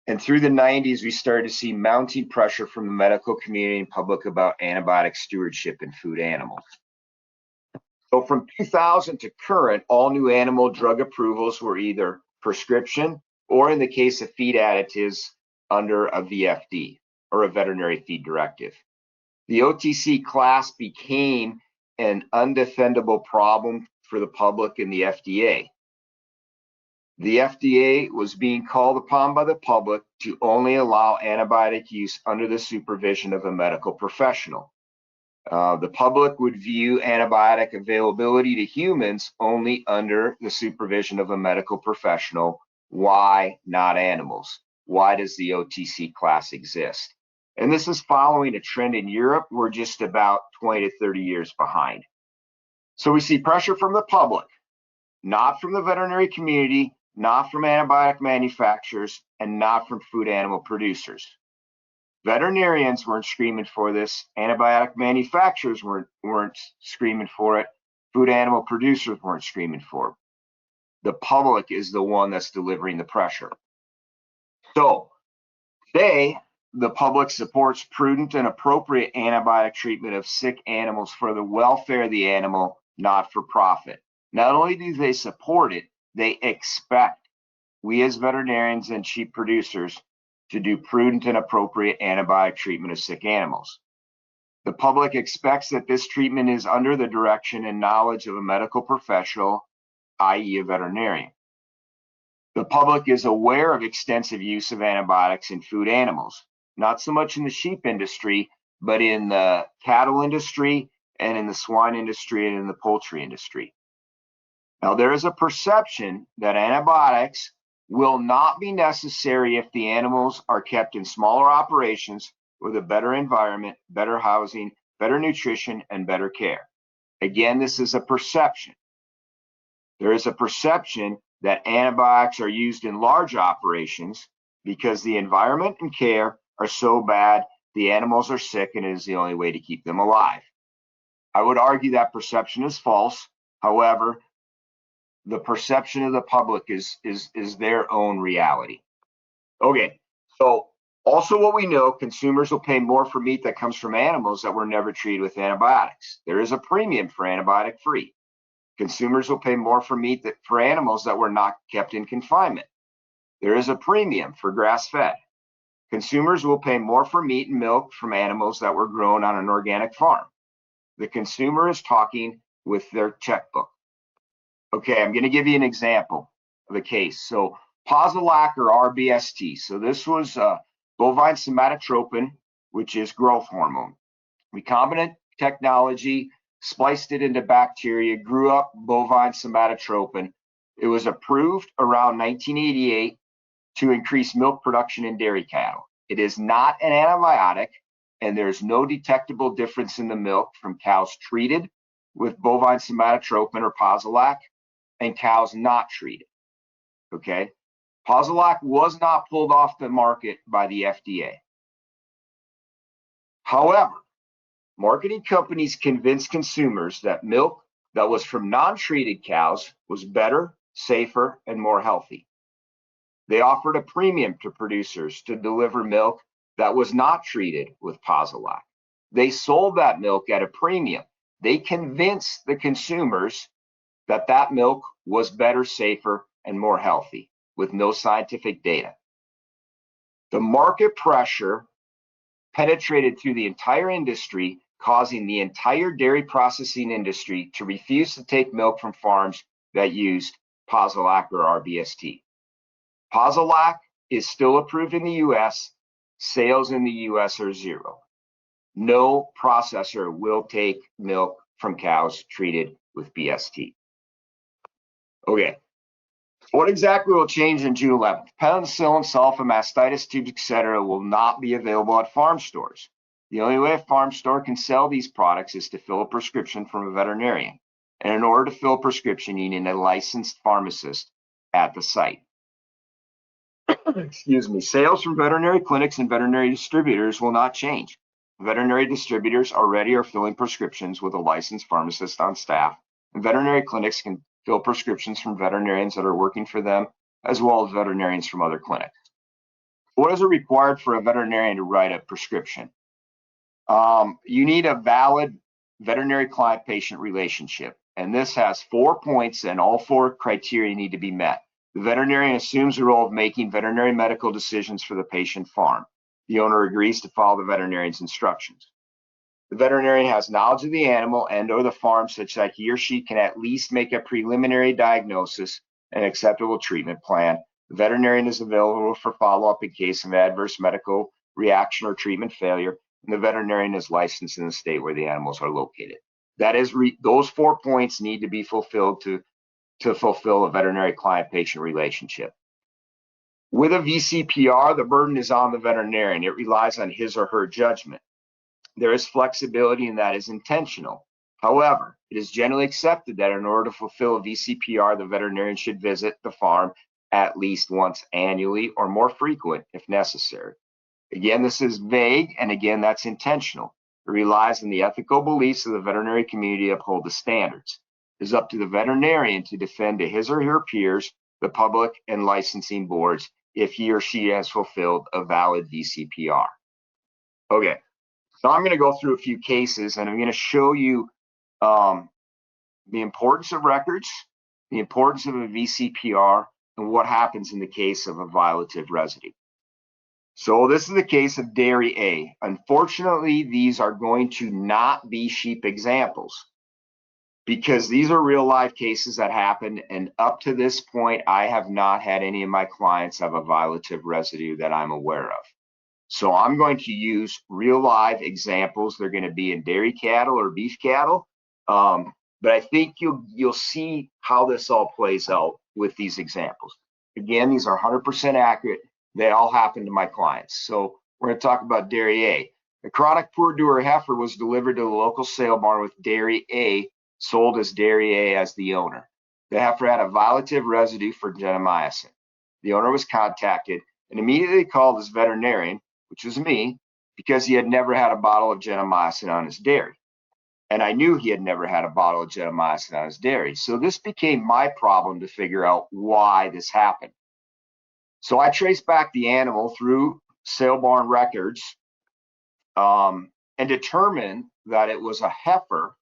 and through the 90s, we started to see mounting pressure from the medical community and public about antibiotic stewardship in food animals. So from 2000 to current, all new animal drug approvals were either prescription or, in the case of feed additives, under a VFD, or a veterinary feed directive. The OTC class became an undefendable problem for the public and the FDA. The FDA was being called upon by the public to only allow antibiotic use under the supervision of a medical professional. The public would view antibiotic availability to humans only under the supervision of a medical professional. Why not animals? Why does the OTC class exist? And this is following a trend in Europe. We're just about 20 to 30 years behind. So we see pressure from the public, not from the veterinary community, not from antibiotic manufacturers, and not from food animal producers. Veterinarians weren't screaming for this. Antibiotic manufacturers weren't screaming for it. Food animal producers weren't screaming for it. The public is the one that's delivering the pressure. So today, the public supports prudent and appropriate antibiotic treatment of sick animals for the welfare of the animal, not for profit. Not only do they support it, they expect we as veterinarians and sheep producers to do prudent and appropriate antibiotic treatment of sick animals. The public expects that this treatment is under the direction and knowledge of a medical professional, i.e. a veterinarian. The public is aware of extensive use of antibiotics in food animals, not so much in the sheep industry, but in the cattle industry and in the swine industry and in the poultry industry. Now, there is a perception that antibiotics will not be necessary if the animals are kept in smaller operations with a better environment, better housing, better nutrition, and better care. Again, this is a perception. There is a perception that antibiotics are used in large operations because the environment and care are so bad, the animals are sick, and it is the only way to keep them alive. I would argue that perception is false. However, the perception of the public is their own reality. Okay, so also what we know, consumers will pay more for meat that comes from animals that were never treated with antibiotics. There is a premium for antibiotic-free. Consumers will pay more for meat for animals that were not kept in confinement. There is a premium for grass-fed. Consumers will pay more for meat and milk from animals that were grown on an organic farm. The consumer is talking with their checkbook. Okay, I'm going to give you an example of a case. So Posilac or RBST. So this was bovine somatotropin, which is growth hormone. Recombinant technology spliced it into bacteria, grew up bovine somatotropin. It was approved around 1988 to increase milk production in dairy cattle. It is not an antibiotic, and there's no detectable difference in the milk from cows treated with bovine somatotropin or Posilac and cows not treated. Okay, Posilac was not pulled off the market by the FDA. However, marketing companies convinced consumers that milk that was from non-treated cows was better, safer, and more healthy. They offered a premium to producers to deliver milk that was not treated with Posilac. They sold that milk at a premium. They convinced the consumers that that milk was better, safer, and more healthy with no scientific data. The market pressure penetrated through the entire industry, causing the entire dairy processing industry to refuse to take milk from farms that used Posilac or RBST. Posilac is still approved in the US. Sales in the US are zero. No processor will take milk from cows treated with BST. Okay, what exactly will change on June 11th? Penicillin, sulfa, mastitis tubes, etc. will not be available at farm stores. The only way a farm store can sell these products is to fill a prescription from a veterinarian. And in order to fill a prescription, you need a licensed pharmacist at the site. Excuse me. Sales from veterinary clinics and veterinary distributors will not change. Veterinary distributors already are filling prescriptions with a licensed pharmacist on staff, and veterinary clinics can fill prescriptions from veterinarians that are working for them, as well as veterinarians from other clinics. What is it required for a veterinarian to write a prescription? You need a valid veterinary client-patient relationship, and this has 4 points, and all 4 criteria need to be met. The veterinarian assumes the role of making veterinary medical decisions for the patient farm. The owner agrees to follow the veterinarian's instructions. The veterinarian has knowledge of the animal and/or the farm such that he or she can at least make a preliminary diagnosis and acceptable treatment plan. The veterinarian is available for follow-up in case of adverse medical reaction or treatment failure, and the veterinarian is licensed in the state where the animals are located. That is, those 4 points need to be fulfilled to fulfill a veterinary client-patient relationship. With a VCPR, the burden is on the veterinarian. It relies on his or her judgment. There is flexibility, and that is intentional. However, it is generally accepted that in order to fulfill a VCPR, the veterinarian should visit the farm at least once annually or more frequent if necessary. Again, this is vague, and again, that's intentional. It relies on the ethical beliefs of the veterinary community to uphold the standards. It is up to the veterinarian to defend to his or her peers, the public, and licensing boards if he or she has fulfilled a valid VCPR. Okay, so I'm going to go through a few cases, and I'm going to show you the importance of records, the importance of a VCPR, and what happens in the case of a violative residue. So this is the case of Dairy A. Unfortunately, these are going to not be sheep examples because these are real life cases that happen, and up to this point, I have not had any of my clients have a violative residue that I'm aware of. So I'm going to use real live examples. They're going to be in dairy cattle or beef cattle, but I think you'll see how this all plays out with these examples. Again, these are 100% accurate. They all happen to my clients. So we're going to talk about Dairy A. The chronic poor doer heifer was delivered to the local sale barn with Dairy A sold as Dairy A as the owner. The heifer had a violative residue for gentamicin. The owner was contacted and immediately called his veterinarian, which was me, because he had never had a bottle of gentamicin on his dairy. And I knew he had never had a bottle of gentamicin on his dairy. So this became my problem to figure out why this happened. So I traced back the animal through sale barn records and determined that it was a heifer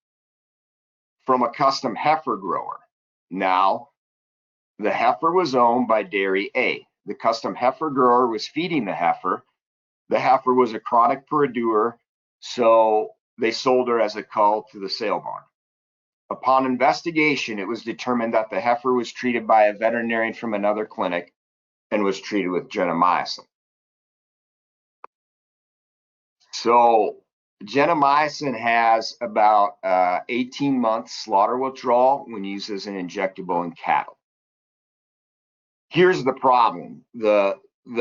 from a custom heifer grower. Now, the heifer was owned by Dairy A. The custom heifer grower was feeding the heifer. The heifer was a chronic poor doer, so they sold her as a cull to the sale barn. Upon investigation, it was determined that the heifer was treated by a veterinarian from another clinic and was treated with gentamicin. So gentamicin has about 18 months slaughter withdrawal when used as an injectable in cattle. Here's the problem. The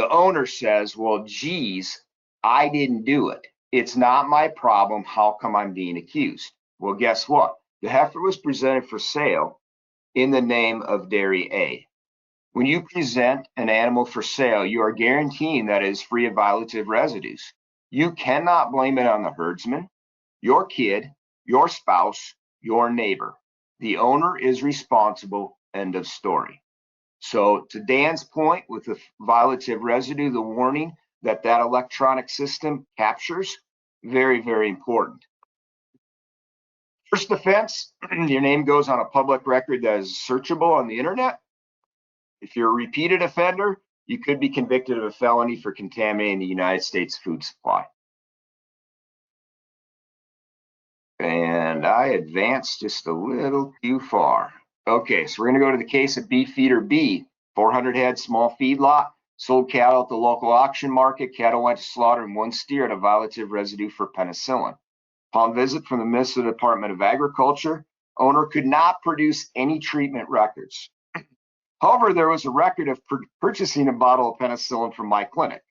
owner says, well, geez, I didn't do it. It's not my problem. How come I'm being accused? Well, guess what? The heifer was presented for sale in the name of Dairy A. When you present an animal for sale, you are guaranteeing that it is free of violative residues. You cannot blame it on the herdsman, your kid, your spouse, your neighbor. The owner is responsible, end of story. So to Dan's point with the violative residue, the warning that electronic system captures, very, very important. First offense, your name goes on a public record that is searchable on the internet. If you're a repeated offender, you could be convicted of a felony for contaminating the United States food supply. And I advanced just a little too far. Okay, so we're going to go to the case of Beef Feeder B, 400 head small feedlot, sold cattle at the local auction market. Cattle went to slaughter and one steer had a violative residue for penicillin. Upon visit from the Minnesota Department of Agriculture, owner could not produce any treatment records. However, there was a record of purchasing a bottle of penicillin from my clinic.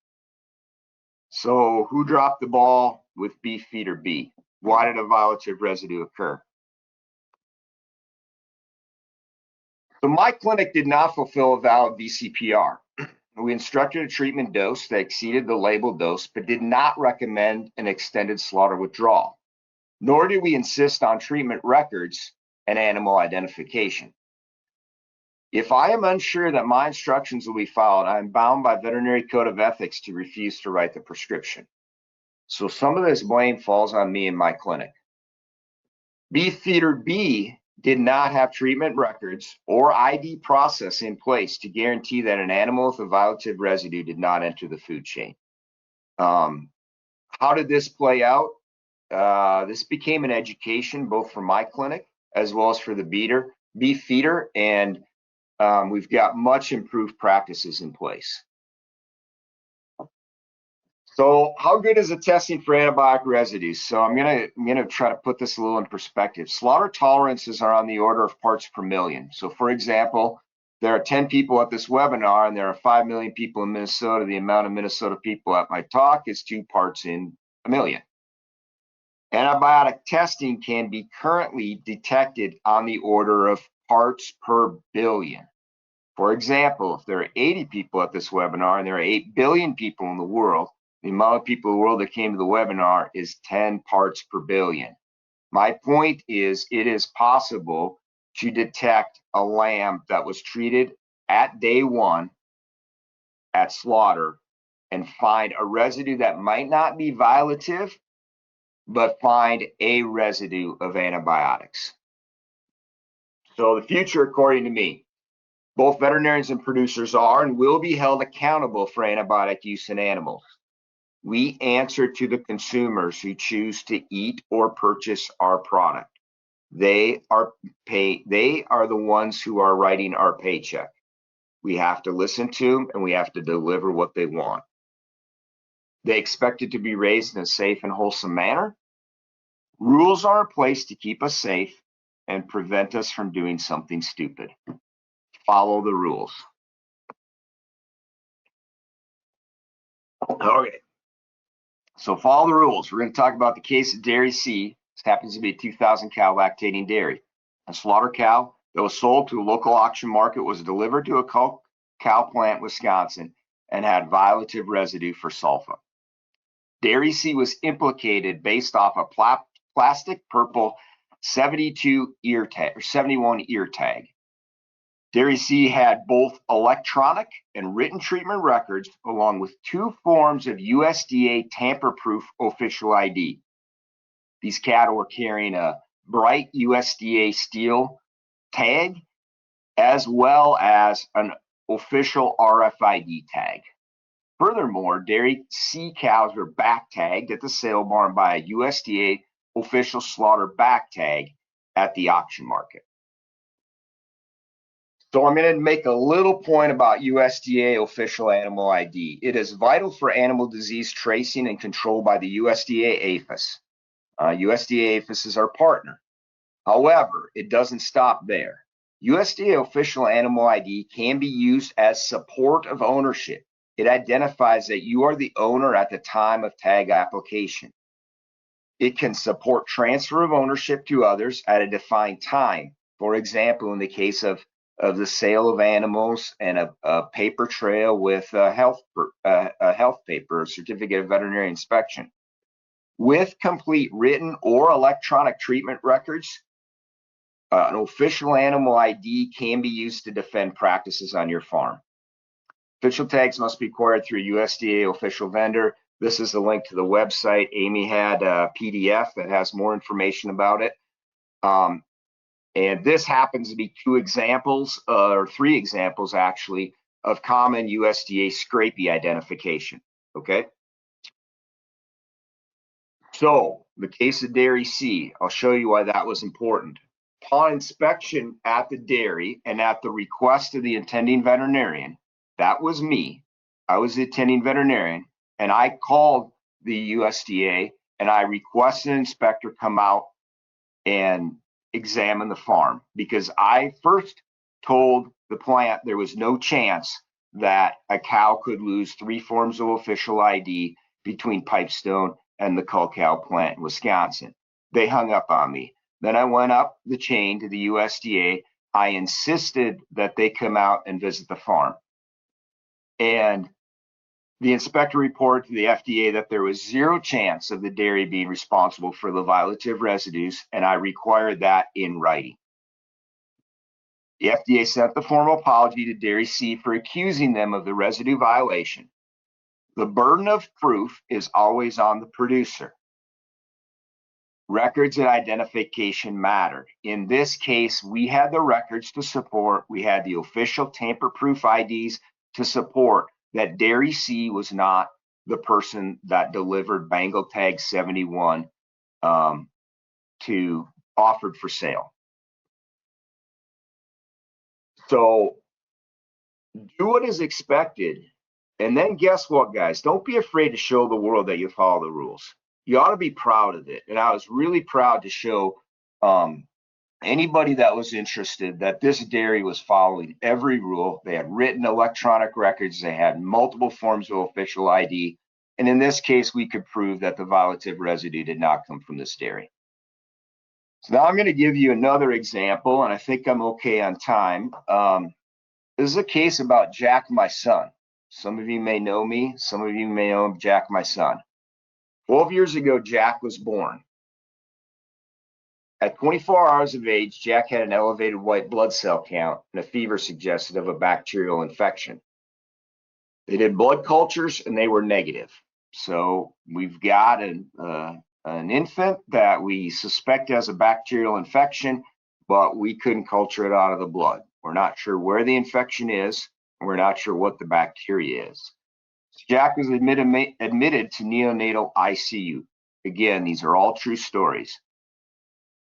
So who dropped the ball with Beef Feeder B? Why did a violative residue occur? So my clinic did not fulfill a valid VCPR. We instructed a treatment dose that exceeded the labeled dose, but did not recommend an extended slaughter withdrawal, nor did we insist on treatment records and animal identification. If I am unsure that my instructions will be followed, I am bound by Veterinary Code of Ethics to refuse to write the prescription. So some of this blame falls on me and my clinic. Beef feeder B did not have treatment records or ID process in place to guarantee that an animal with a violative residue did not enter the food chain. How did this play out? This became an education both for my clinic as well as for the beef feeder, and we've got much improved practices in place. So how good is the testing for antibiotic residues? So I'm gonna try to put this a little in perspective. Slaughter tolerances are on the order of parts per million. So for example, there are 10 people at this webinar and there are 5 million people in Minnesota. The amount of Minnesota people at my talk is 2 parts in a million. Antibiotic testing can be currently detected on the order of parts per billion. For example, if there are 80 people at this webinar and there are 8 billion people in the world, the amount of people in the world that came to the webinar is 10 parts per billion. My point is, it is possible to detect a lamb that was treated at day 1 at slaughter and find a residue that might not be violative, but find a residue of antibiotics. So the future, according to me, both veterinarians and producers are and will be held accountable for antibiotic use in animals. We answer to the consumers who choose to eat or purchase our product. They are the ones who are writing our paycheck. We have to listen to them and we have to deliver what they want. They expect it to be raised in a safe and wholesome manner. Rules are in place to keep us safe and prevent us from doing something stupid. Follow the rules. Okay. So follow the rules. We're going to talk about the case of Dairy C. This happens to be a 2,000 cow lactating dairy. A slaughter cow that was sold to a local auction market was delivered to a cow plant, Wisconsin, and had violative residue for sulfa. Dairy C was implicated based off a plastic purple 71 ear tag. Dairy C had both electronic and written treatment records, along with 2 forms of USDA tamper-proof official ID. These cattle were carrying a bright USDA steel tag, as well as an official RFID tag. Furthermore, Dairy C cows were back tagged at the sale barn by a USDA official slaughter back tag at the auction market. So I'm going to make a little point about USDA official animal ID. It is vital for animal disease tracing and control by the USDA APHIS. USDA APHIS is our partner. However, it doesn't stop there. USDA official animal ID can be used as support of ownership. It identifies that you are the owner at the time of tag application. It can support transfer of ownership to others at a defined time. For example, in the case of the sale of animals and a paper trail with a health paper, a certificate of veterinary inspection. With complete written or electronic treatment records, an official animal ID can be used to defend practices on your farm. Official tags must be acquired through a USDA official vendor. This is the link to the website. Amy had a PDF that has more information about it. And this happens to be 2 examples, or 3 examples actually, of common USDA scrapie identification, okay? So, the case of Dairy C, I'll show you why that was important. Upon inspection at the dairy and at the request of the attending veterinarian, that was me, I was the attending veterinarian, and I called the USDA and I requested an inspector come out and examine the farm, because I first told the plant there was no chance that a cow could lose 3 forms of official ID between Pipestone and the cull cow plant in Wisconsin. They hung up on me. Then I went up the chain to the USDA. I insisted that they come out and visit the farm. And the inspector reported to the FDA that there was zero chance of the dairy being responsible for the violative residues, and I required that in writing. The FDA sent the formal apology to Dairy C for accusing them of the residue violation. The burden of proof is always on the producer. Records and identification mattered. In this case, we had the records to support, we had the official tamper-proof IDs to support that Dairy C was not the person that delivered Bangle Tag 71 to offered for sale. So do what is expected. And then guess what, guys? Don't be afraid to show the world that you follow the rules. You ought to be proud of it. And I was really proud to show anybody that was interested that this dairy was following every rule. They had written electronic records. They had multiple forms of official ID. And in this case, we could prove that the violative residue did not come from this dairy. So now I'm going to give you another example, and I think I'm okay on time. This is a case about Jack, my son. Some of you may know me. Some of you may know Jack, my son. 12 years ago, Jack was born. At 24 hours of age, Jack had an elevated white blood cell count and a fever suggested of a bacterial infection. They did blood cultures and they were negative. So we've got an infant that we suspect has a bacterial infection, but we couldn't culture it out of the blood. We're not sure where the infection is, and we're not sure what the bacteria is. Jack was admitted to neonatal ICU. Again, these are all true stories.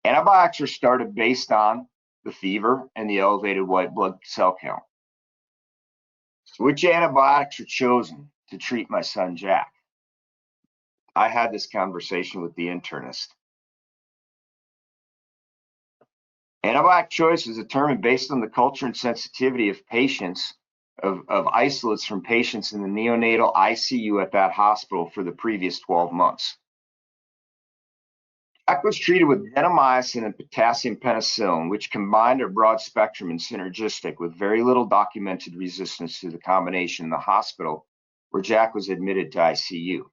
Antibiotics are started based on the fever and the elevated white blood cell count. So which antibiotics are chosen to treat my son Jack? I had this conversation with the internist. Antibiotic choice is determined based on the culture and sensitivity of patients, of isolates from patients in the neonatal ICU at that hospital for the previous 12 months. Jack was treated with gentamicin and potassium penicillin, which combined are broad spectrum and synergistic with very little documented resistance to the combination in the hospital where Jack was admitted to ICU.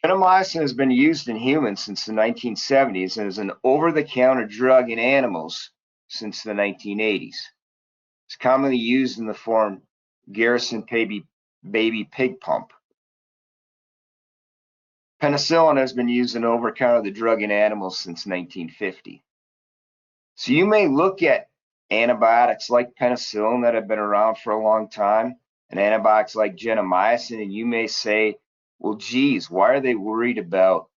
Gentamicin has been used in humans since the 1970s and is an over-the-counter drug in animals since the 1980s. It's commonly used in the form Garrison baby pig pump. Penicillin has been used in over-the-counter the drug in animals since 1950. So you may look at antibiotics like penicillin that have been around for a long time and antibiotics like gentamicin, and you may say, well, geez, why are they worried about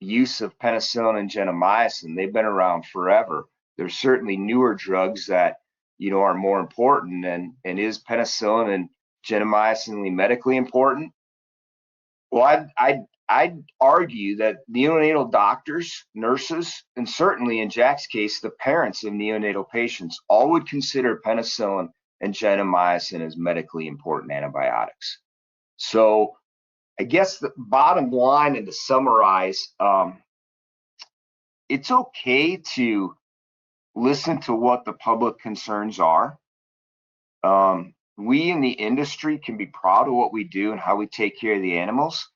use of penicillin and gentamicin? They've been around forever. There's certainly newer drugs that, you know, are more important. And is penicillin and gentamicin medically important? Well, I'd argue that neonatal doctors, nurses, and certainly in Jack's case, the parents of neonatal patients all would consider penicillin and gentamicin as medically important antibiotics. So I guess the bottom line, and to summarize, it's okay to listen to what the public concerns are. We in the industry can be proud of what we do and how we take care of the animals.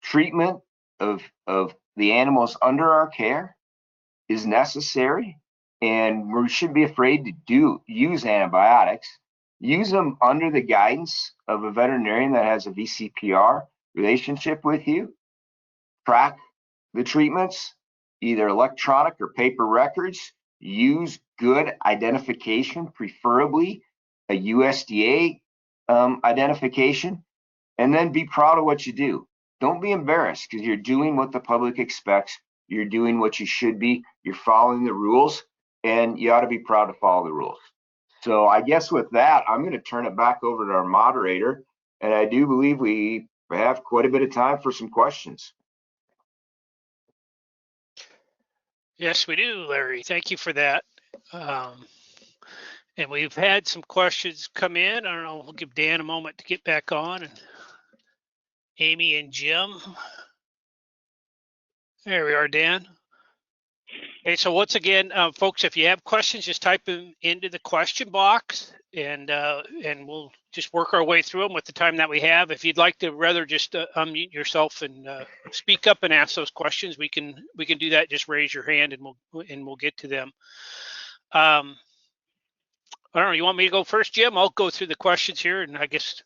Treatment of the animals under our care is necessary, and we should be afraid to use antibiotics. Use them under the guidance of a veterinarian that has a VCPR relationship with you. Track the treatments, either electronic or paper records. Use good identification, preferably a USDA identification, and then be proud of what you do. Don't be embarrassed because you're doing what the public expects. You're doing what you should be. You're following the rules, and you ought to be proud to follow the rules. So I guess with that, I'm going to turn it back over to our moderator, and I do believe we have quite a bit of time for some questions. Yes, we do, Larry. Thank you for that. And we've had some questions come in. I don't know, we'll give Dan a moment to get back on. And Amy and Jim. There we are, Dan. Okay, so once again, folks, if you have questions, just type them into the question box, and we'll just work our way through them with the time that we have. If you'd like to rather just unmute yourself and speak up and ask those questions, we can do that. Just raise your hand, and we'll get to them. I don't know. You want me to go first, Jim? I'll go through the questions here, and I guess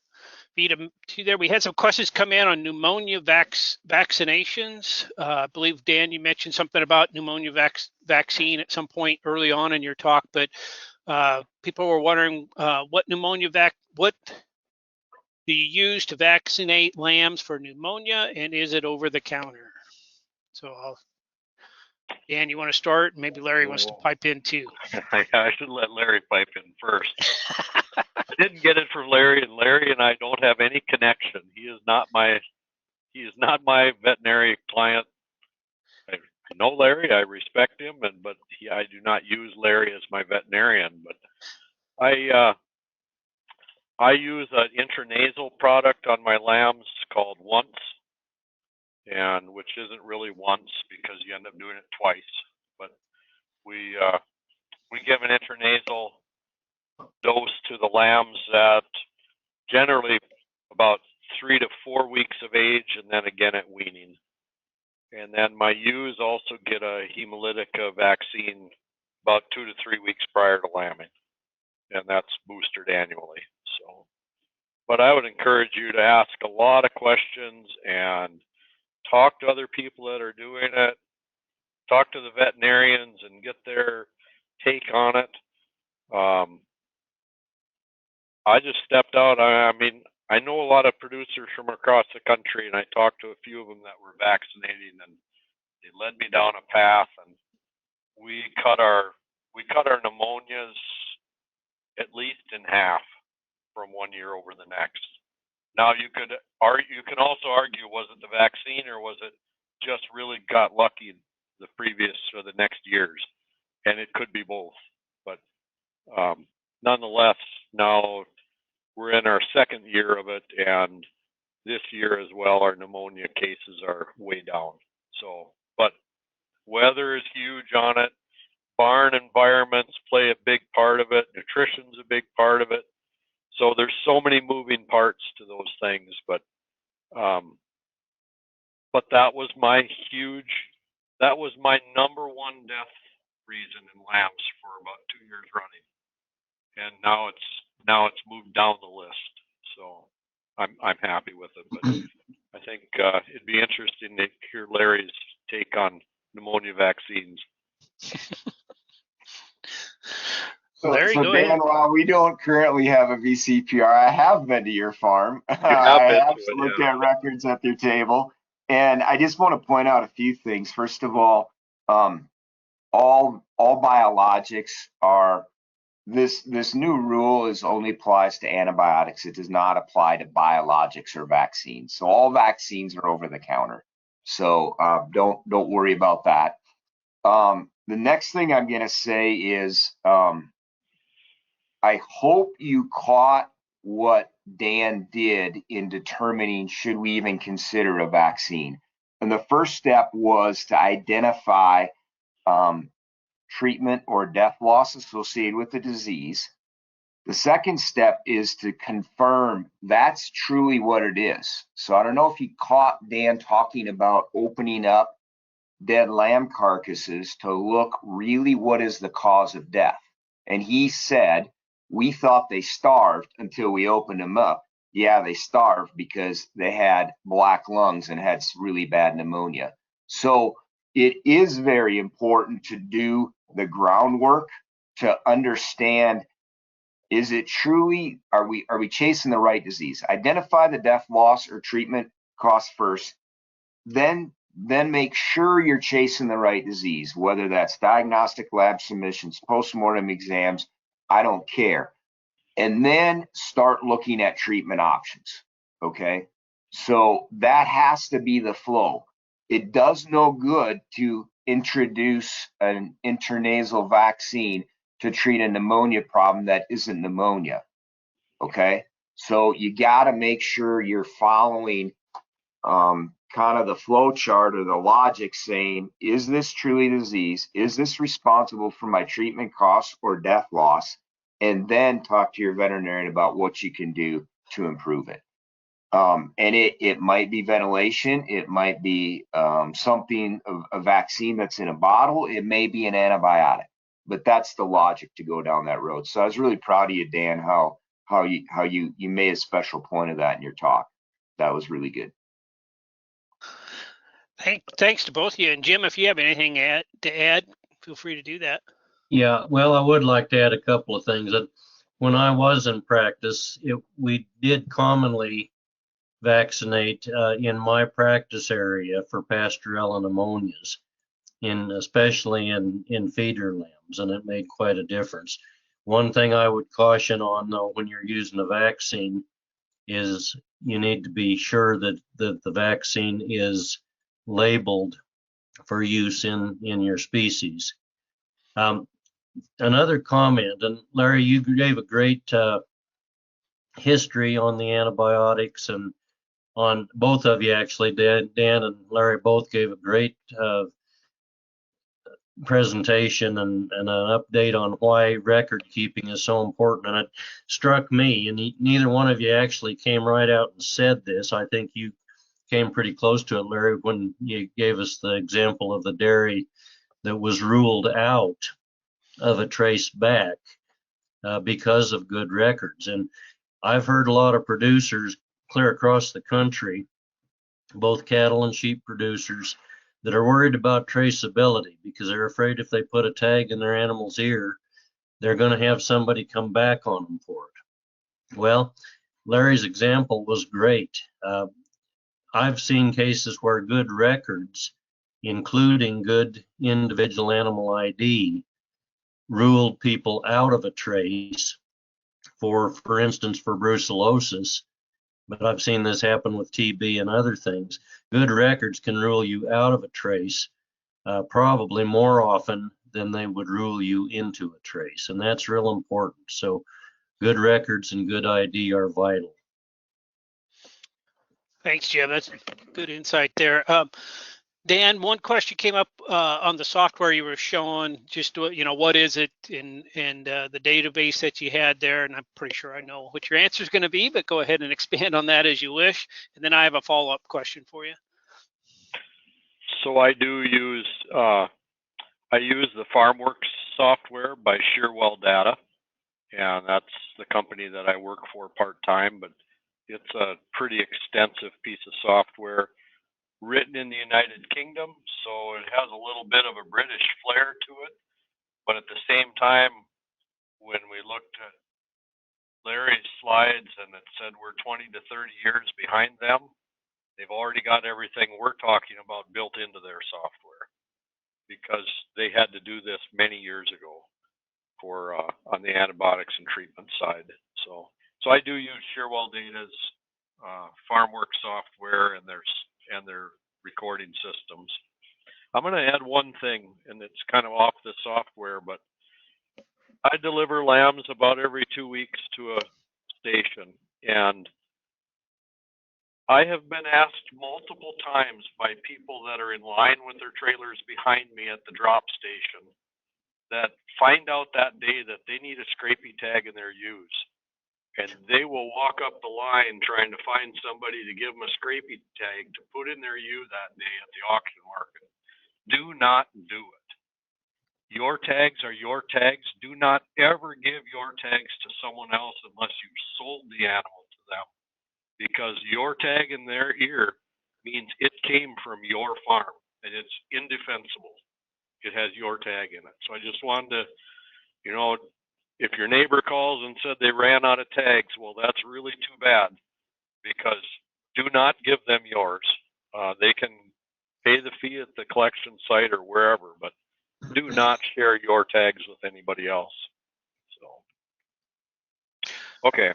feed them to there. We had some questions come in on pneumonia vaccinations. I believe, Dan, you mentioned something about pneumonia vaccine at some point early on in your talk, but people were wondering what do you use to vaccinate lambs for pneumonia, and is it over the counter? So Dan, you want to start? Maybe Larry wants to pipe in too. I should let Larry pipe in first. I didn't get it from Larry, and Larry and I don't have any connection. He is not my veterinary client. I know Larry, I respect him, but I do not use Larry as my veterinarian. But I use an intranasal product on my lambs called Once, and which isn't really once because you end up doing it twice. But we give an intranasal dose to the lambs at generally about 3 to 4 weeks of age, and then again at weaning. And then my ewes also get a hemolytic vaccine about 2 to 3 weeks prior to lambing, and that's boosted annually. So, but I would encourage you to ask a lot of questions and talk to other people that are doing it. Talk to the veterinarians and get their take on it. I just stepped out. I mean, I know a lot of producers from across the country, and I talked to a few of them that were vaccinating, and they led me down a path. And we cut our pneumonias at least in half from 1 year over the next. Now you can also argue, was it the vaccine or was it just really got lucky the previous or the next years? And it could be both. But nonetheless, now we're in our second year of it, and this year as well, our pneumonia cases are way down. So, but weather is huge on it. Barn environments play a big part of it. Nutrition's a big part of it. So there's so many moving parts to those things, but that was my number one death reason in lambs for about 2 years running, and now it's moved down the list. So I'm happy with it, but I think it'd be interesting to hear Larry's take on pneumonia vaccines. So Larry, go Dan, ahead. while we don't currently have a VCPR, I have been to your farm. I have looked at records at your table, and I just want to point out a few things. First of all biologics are this new rule only applies to antibiotics. It does not apply to biologics or vaccines. So all vaccines are over the counter. So don't worry about that. The next thing I'm going to say is I hope you caught what Dan did in determining should we even consider a vaccine. And the first step was to identify treatment or death loss associated with the disease. The second step is to confirm that's truly what it is. So I don't know if you caught Dan talking about opening up dead lamb carcasses to look really what is the cause of death. And he said, we thought they starved until we opened them up. Yeah, they starved because they had black lungs and had really bad pneumonia. So it is very important to do the groundwork to understand, is it truly, are we chasing the right disease? Identify the death loss or treatment cost first, then make sure you're chasing the right disease, whether that's diagnostic lab submissions, postmortem exams, I don't care. And then start looking at treatment options, okay? So that has to be the flow. It does no good to introduce an intranasal vaccine to treat a pneumonia problem that isn't pneumonia, okay? So you gotta make sure you're following kind of the flow chart or the logic saying, is this truly disease? Is this responsible for my treatment costs or death loss? And then talk to your veterinarian about what you can do to improve it. And it might be ventilation. It might be something, a vaccine that's in a bottle. It may be an antibiotic, but that's the logic to go down that road. So I was really proud of you, Dan, how you made a special point of that in your talk. That was really good. Thanks to both of you. And Jim, if you have anything to add, feel free to do that. Yeah, well, I would like to add a couple of things. That when I was in practice, we did commonly vaccinate in my practice area for pasteurella pneumonias, especially in feeder lambs, and it made quite a difference. One thing I would caution on, though, when you're using a vaccine is you need to be sure that the vaccine is labeled for use in your species. Another comment, and Larry, you gave a great history on the antibiotics, and on both of you actually, Dan and Larry both gave a great presentation and an update on why record keeping is so important. And it struck me, and neither one of you actually came right out and said this. I think you came pretty close to it, Larry, when you gave us the example of the dairy that was ruled out of a trace back because of good records. And I've heard a lot of producers clear across the country, both cattle and sheep producers, that are worried about traceability because they're afraid if they put a tag in their animal's ear, they're going to have somebody come back on them for it. Well, Larry's example was great. I've seen cases where good records, including good individual animal ID, ruled people out of a trace for instance, for brucellosis. But I've seen this happen with TB and other things. Good records can rule you out of a trace probably more often than they would rule you into a trace. And that's real important. So good records and good ID are vital. Thanks, Jim. That's good insight there. Dan, one question came up on the software you were showing, just, what is it and the database that you had there? And I'm pretty sure I know what your answer is going to be, but go ahead and expand on that as you wish. And then I have a follow-up question for you. So I do use, I use the FarmWorks software by Shearwell Data, and that's the company that I work for part-time, but it's a pretty extensive piece of software written in the United Kingdom, so it has a little bit of a British flair to it. But at the same time, when we looked at Larry's slides and it said we're 20 to 30 years behind them, they've already got everything we're talking about built into their software because they had to do this many years ago for on the antibiotics and treatment side. So I do use Shearwell Data's FarmWorks software and their recording systems. I'm going to add one thing, and it's kind of off the software, but I deliver lambs about every 2 weeks to a station, and I have been asked multiple times by people that are in line with their trailers behind me at the drop station that find out that day that they need a scrapie tag in their ewes. And they will walk up the line trying to find somebody to give them a scrapie tag to put in their ewe that day at the auction market. Do not do it. Your tags are your tags. Do not ever give your tags to someone else unless you've sold the animal to them. Because your tag in their ear means it came from your farm and it's indefensible. It has your tag in it. So I just wanted to, if your neighbor calls and said they ran out of tags, well, that's really too bad because do not give them yours. They can pay the fee at the collection site or wherever, but do not share your tags with anybody else. So, okay.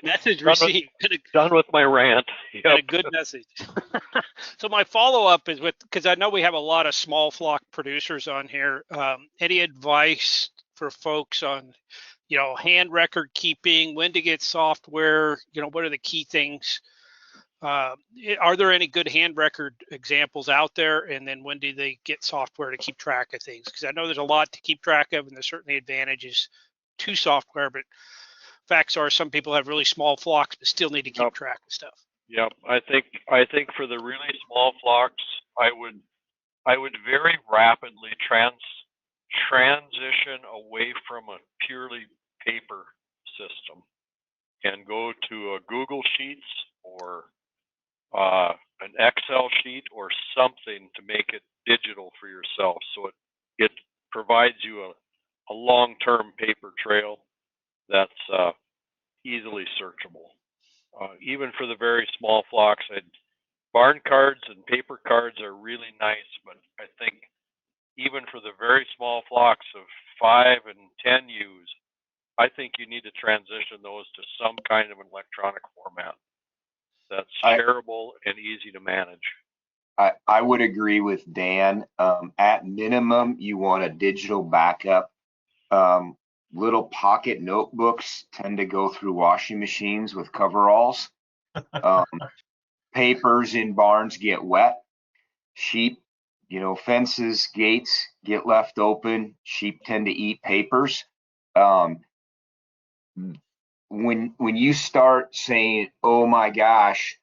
Message received. Done with my rant. Yep. And a good message. So my follow-up is because I know we have a lot of small flock producers on here. Any advice for folks on, hand record keeping, when to get software, what are the key things Are there any good hand record examples out there? And then when do they get software to keep track of things? Because I know there's a lot to keep track of, and there's certainly advantages to software, but facts are some people have really small flocks but still need to keep track of stuff. Yep. I think for the really small flocks, I would very rapidly transition away from a purely paper system and go to a Google Sheets or an Excel sheet or something to make it digital for yourself, so it provides you a long-term paper trail that's easily searchable. Even for the very small flocks, barn cards and paper cards are really nice, but I think even for the very small flocks of 5 and 10 ewes, I think you need to transition those to some kind of an electronic format that's shareable and easy to manage. I would agree with Dan. At minimum, you want a digital backup. Little pocket notebooks tend to go through washing machines with coveralls. Papers in barns get wet. Sheep, fences, gates get left open. Sheep tend to eat papers. When you start saying, oh my gosh,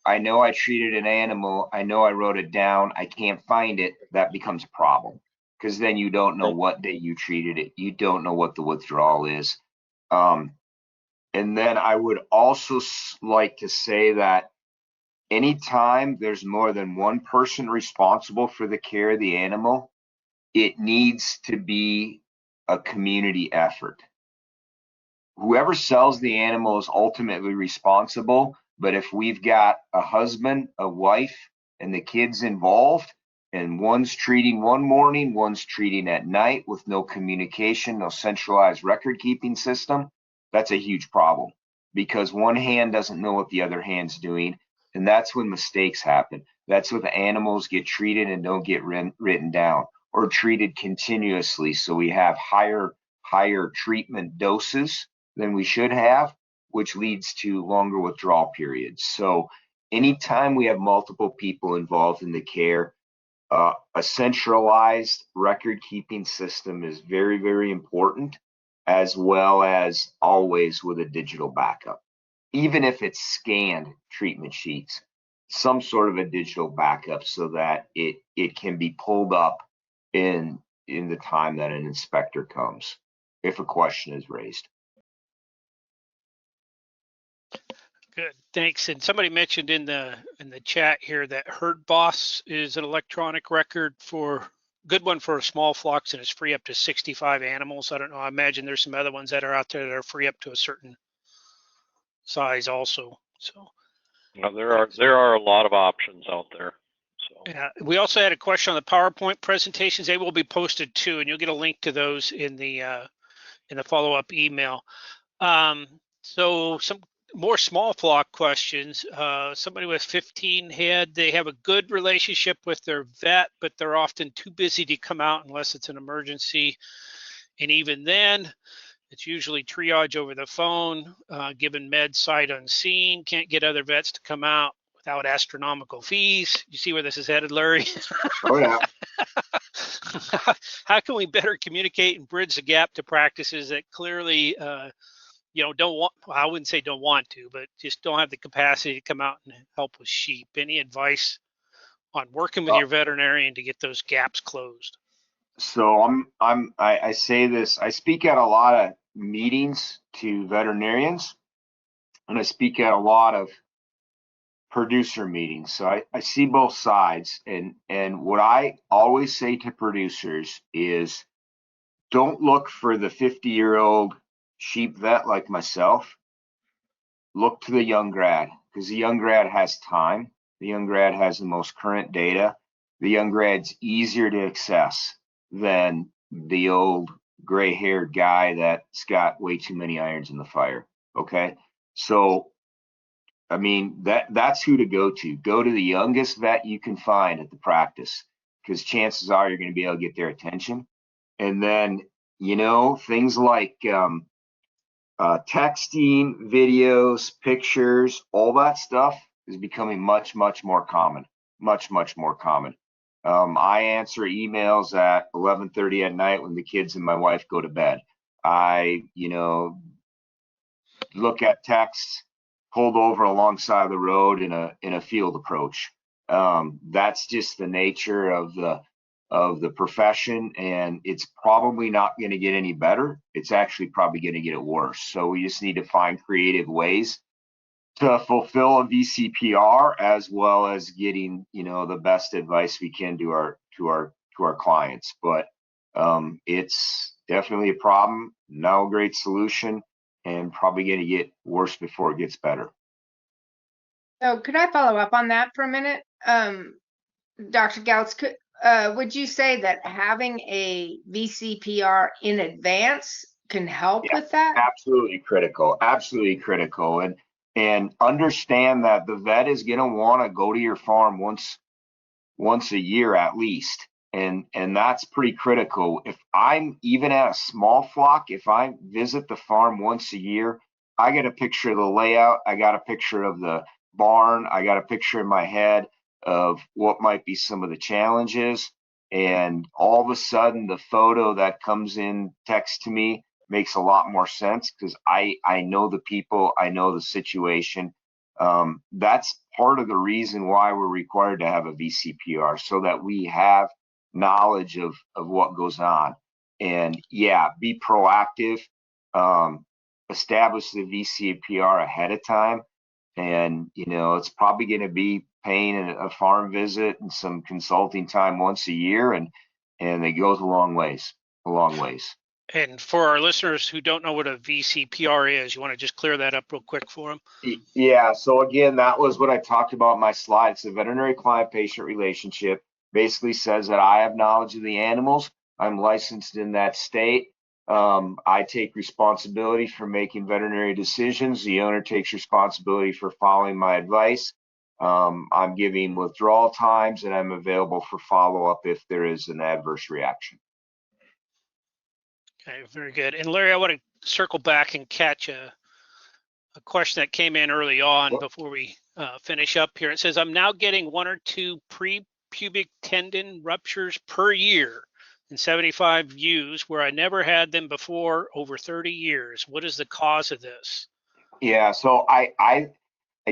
I know I treated an animal, I know I wrote it down, I can't find it, that becomes a problem. Because then you don't know what day you treated it. You don't know what the withdrawal is. And then I would also like to say that anytime there's more than one person responsible for the care of the animal, it needs to be a community effort. Whoever sells the animal is ultimately responsible, but if we've got a husband, a wife, and the kids involved, and one's treating one morning, one's treating at night with no communication, no centralized record keeping system, that's a huge problem, because one hand doesn't know what the other hand's doing, and that's when mistakes happen. That's when the animals get treated and don't get written down, or treated continuously, so we have higher treatment doses than we should have, which leads to longer withdrawal periods. So anytime we have multiple people involved in the care, a centralized record keeping system is very, very important, as well as always with a digital backup. Even if it's scanned treatment sheets, some sort of a digital backup so that it can be pulled up in the time that an inspector comes, if a question is raised. Good, thanks. And somebody mentioned in the chat here that Herd Boss is an electronic record for good one for small flocks, and it's free up to 65 animals. I don't know. I imagine there's some other ones that are out there that are free up to a certain size also. So there are a lot of options out there. So yeah, we also had a question on the PowerPoint presentations. They will be posted too, and you'll get a link to those in the follow-up email. So some more small flock questions. Somebody with 15 head, they have a good relationship with their vet, but they're often too busy to come out unless it's an emergency. And even then, it's usually triage over the phone, given med sight unseen, can't get other vets to come out without astronomical fees. You see where this is headed, Larry? Oh, yeah. How can we better communicate and bridge the gap to practices that clearly don't want, well, I wouldn't say don't want to, but just don't have the capacity to come out and help with sheep? Any advice on working with your veterinarian to get those gaps closed? So I say this, I speak at a lot of meetings to veterinarians, and I speak at a lot of producer meetings. So I see both sides, and what I always say to producers is, don't look for the 50-year-old sheep vet like myself. Look to the young grad, because the young grad has time. The young grad has the most current data. The young grad's easier to access than the old gray-haired guy that's got way too many irons in the fire. Okay, so I mean that's who to go to. Go to the youngest vet you can find at the practice, because chances are you're going to be able to get their attention. And then things like texting, videos, pictures, all that stuff is becoming much, much more common, much, much more common. I answer emails at 11:30 at night when the kids and my wife go to bed. I, look at texts pulled over alongside the road in a field approach. That's just the nature of the profession, and it's probably not going to get any better. It's actually probably going to get worse. So we just need to find creative ways to fulfill a VCPR, as well as getting the best advice we can to our clients. But it's definitely a problem, no great solution, and probably going to get worse before it gets better. So could I follow up on that for a minute? Dr. Goelz, would you say that having a VCPR in advance can help with that? Absolutely critical, absolutely critical. And understand that the vet is going to want to go to your farm once a year at least. And that's pretty critical. If I'm even at a small flock, if I visit the farm once a year, I get a picture of the layout. I got a picture of the barn. I got a picture in my head of what might be some of the challenges. And all of a sudden, the photo that comes in text to me makes a lot more sense, because I know the people, I know the situation. That's part of the reason why we're required to have a VCPR, so that we have knowledge of what goes on. And yeah, be proactive, establish the VCPR ahead of time. And it's probably going to be paying a farm visit and some consulting time once a year, and it goes a long ways. And for our listeners who don't know what a VCPR is, you want to just clear that up real quick for them? Yeah, so again, that was what I talked about in my slide. It's a veterinary client-patient relationship. Basically says that I have knowledge of the animals. I'm licensed in that state. I take responsibility for making veterinary decisions. The owner takes responsibility for following my advice. I'm giving withdrawal times, and I'm available for follow-up if there is an adverse reaction. Okay, very good. And Larry, I want to circle back and catch a question that came in early on before we finish up here. It says, I'm now getting 1 or 2 pre-pubic tendon ruptures per year in 75 ewes where I never had them before over 30 years. What is the cause of this? Yeah, so I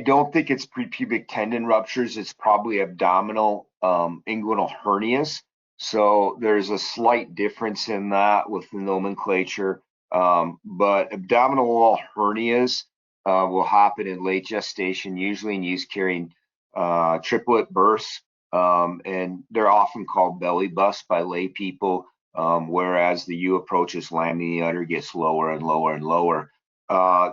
don't think it's prepubic tendon ruptures. It's probably abdominal inguinal hernias. So there's a slight difference in that with the nomenclature. But abdominal wall hernias will happen in late gestation, usually in ewes carrying triplet births. And they're often called belly busts by lay people, whereas the ewe approaches lambing, the udder gets lower and lower and lower.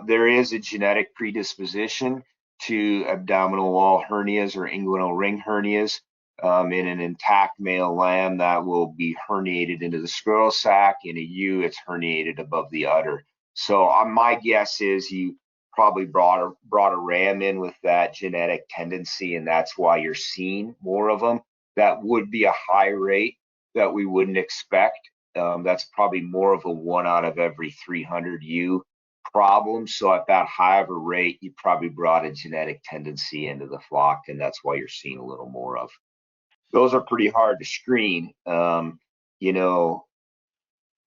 There is a genetic predisposition to abdominal wall hernias or inguinal ring hernias in an intact male lamb that will be herniated into the scrotal sac. In a ewe, it's herniated above the udder. So my guess is you probably brought a ram in with that genetic tendency, and that's why you're seeing more of them. That would be a high rate that we wouldn't expect. That's probably more of a 1 out of every 300 ewe problem. So at that high of a rate, you probably brought a genetic tendency into the flock, and that's why you're seeing a little more of. Those are pretty hard to screen.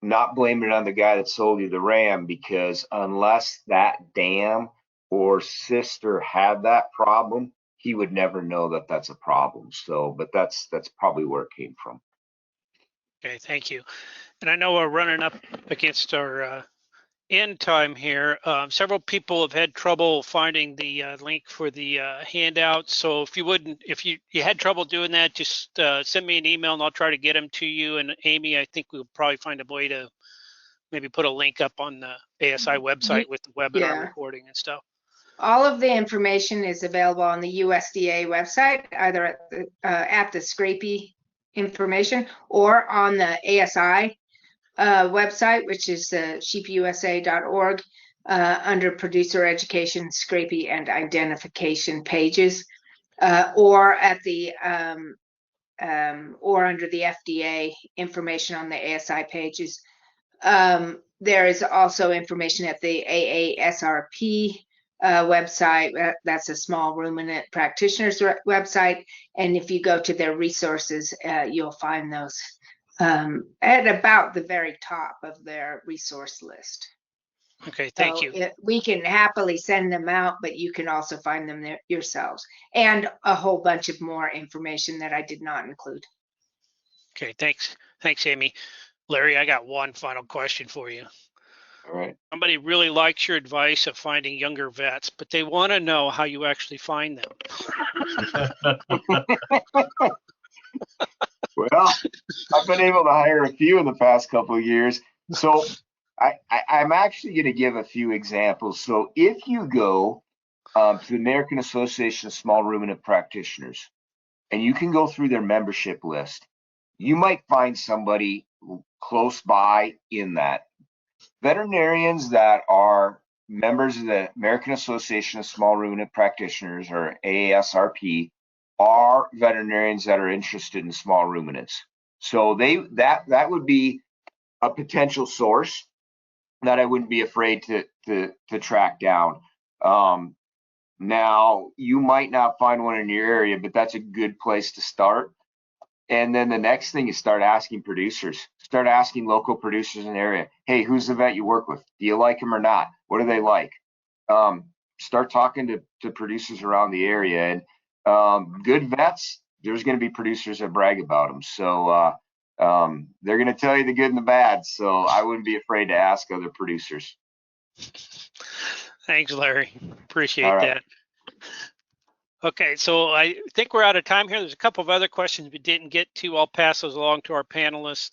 Not blaming it on the guy that sold you the ram, because unless that dam or sister had that problem, he would never know that that's a problem. So, but that's probably where it came from. Okay, thank you. And I know we're running up against our end time here. Several people have had trouble finding the link for the handout. So if you had trouble doing that, just send me an email and I'll try to get them to you. And Amy, I think we'll probably find a way to maybe put a link up on the ASI website with the webinar recording and stuff. All of the information is available on the USDA website, either at the Scrapie information or on the ASI website, which is sheepusa.org, under producer education, Scrapie, and identification pages, or at the or under the FDA information on the ASI pages. There is also information at the AASRP website. That's a small ruminant practitioner's website. And if you go to their resources, you'll find those at about the very top of their resource list. Okay, thank So you. we can happily send them out, but you can also find them there yourselves, and a whole bunch of more information that I did not include. Okay, thanks. Thanks, Amy. Larry, I got one final question for you. All right. Somebody really likes your advice of finding younger vets, but they want to know how you actually find them. Well, I've been able to hire a few in the past couple of years. So I'm actually going to give a few examples. So if you go to the American Association of Small Ruminant Practitioners, and you can go through their membership list, you might find somebody close by in that. Veterinarians that are members of the American Association of Small Ruminant Practitioners, or AASRP, are veterinarians that are interested in small ruminants. So that would be a potential source that I wouldn't be afraid to track down. Now, you might not find one in your area, but that's a good place to start. And then the next thing is start asking producers. Start asking local producers in the area. Hey, who's the vet you work with? Do you like them or not? What do they like? Start talking to producers around the area. And good vets, there's going to be producers that brag about them. So they're going to tell you the good and the bad. So I wouldn't be afraid to ask other producers. Thanks, Larry. Appreciate All right. that. Okay, so I think we're out of time here. There's a couple of other questions we didn't get to. I'll pass those along to our panelists,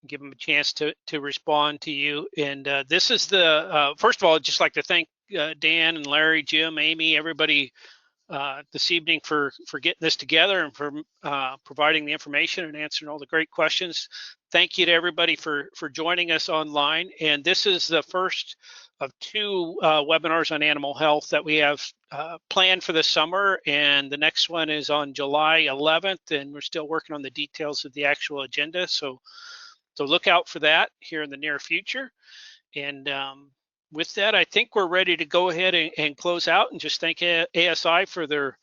give them a chance to respond to you. And this is the, first of all, I'd just like to thank Dan and Larry, Jim, Amy, everybody this evening for getting this together and for providing the information and answering all the great questions. Thank you to everybody for joining us online. And this is the first of two webinars on animal health that we have planned for the summer. And the next one is on July 11th, and we're still working on the details of the actual agenda. So look out for that here in the near future. And with that, I think we're ready to go ahead and close out, and just thank ASI for their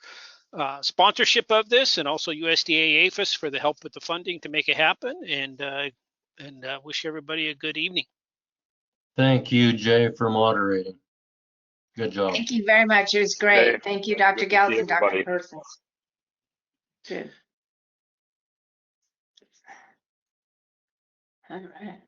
sponsorship of this, and also USDA APHIS for the help with the funding to make it happen, and wish everybody a good evening. Thank you, Jay, for moderating. Good job. Thank you very much. It was great. Okay. Thank you, Dr. Good to Goelz see and Dr. everybody. Persons. Good. All right.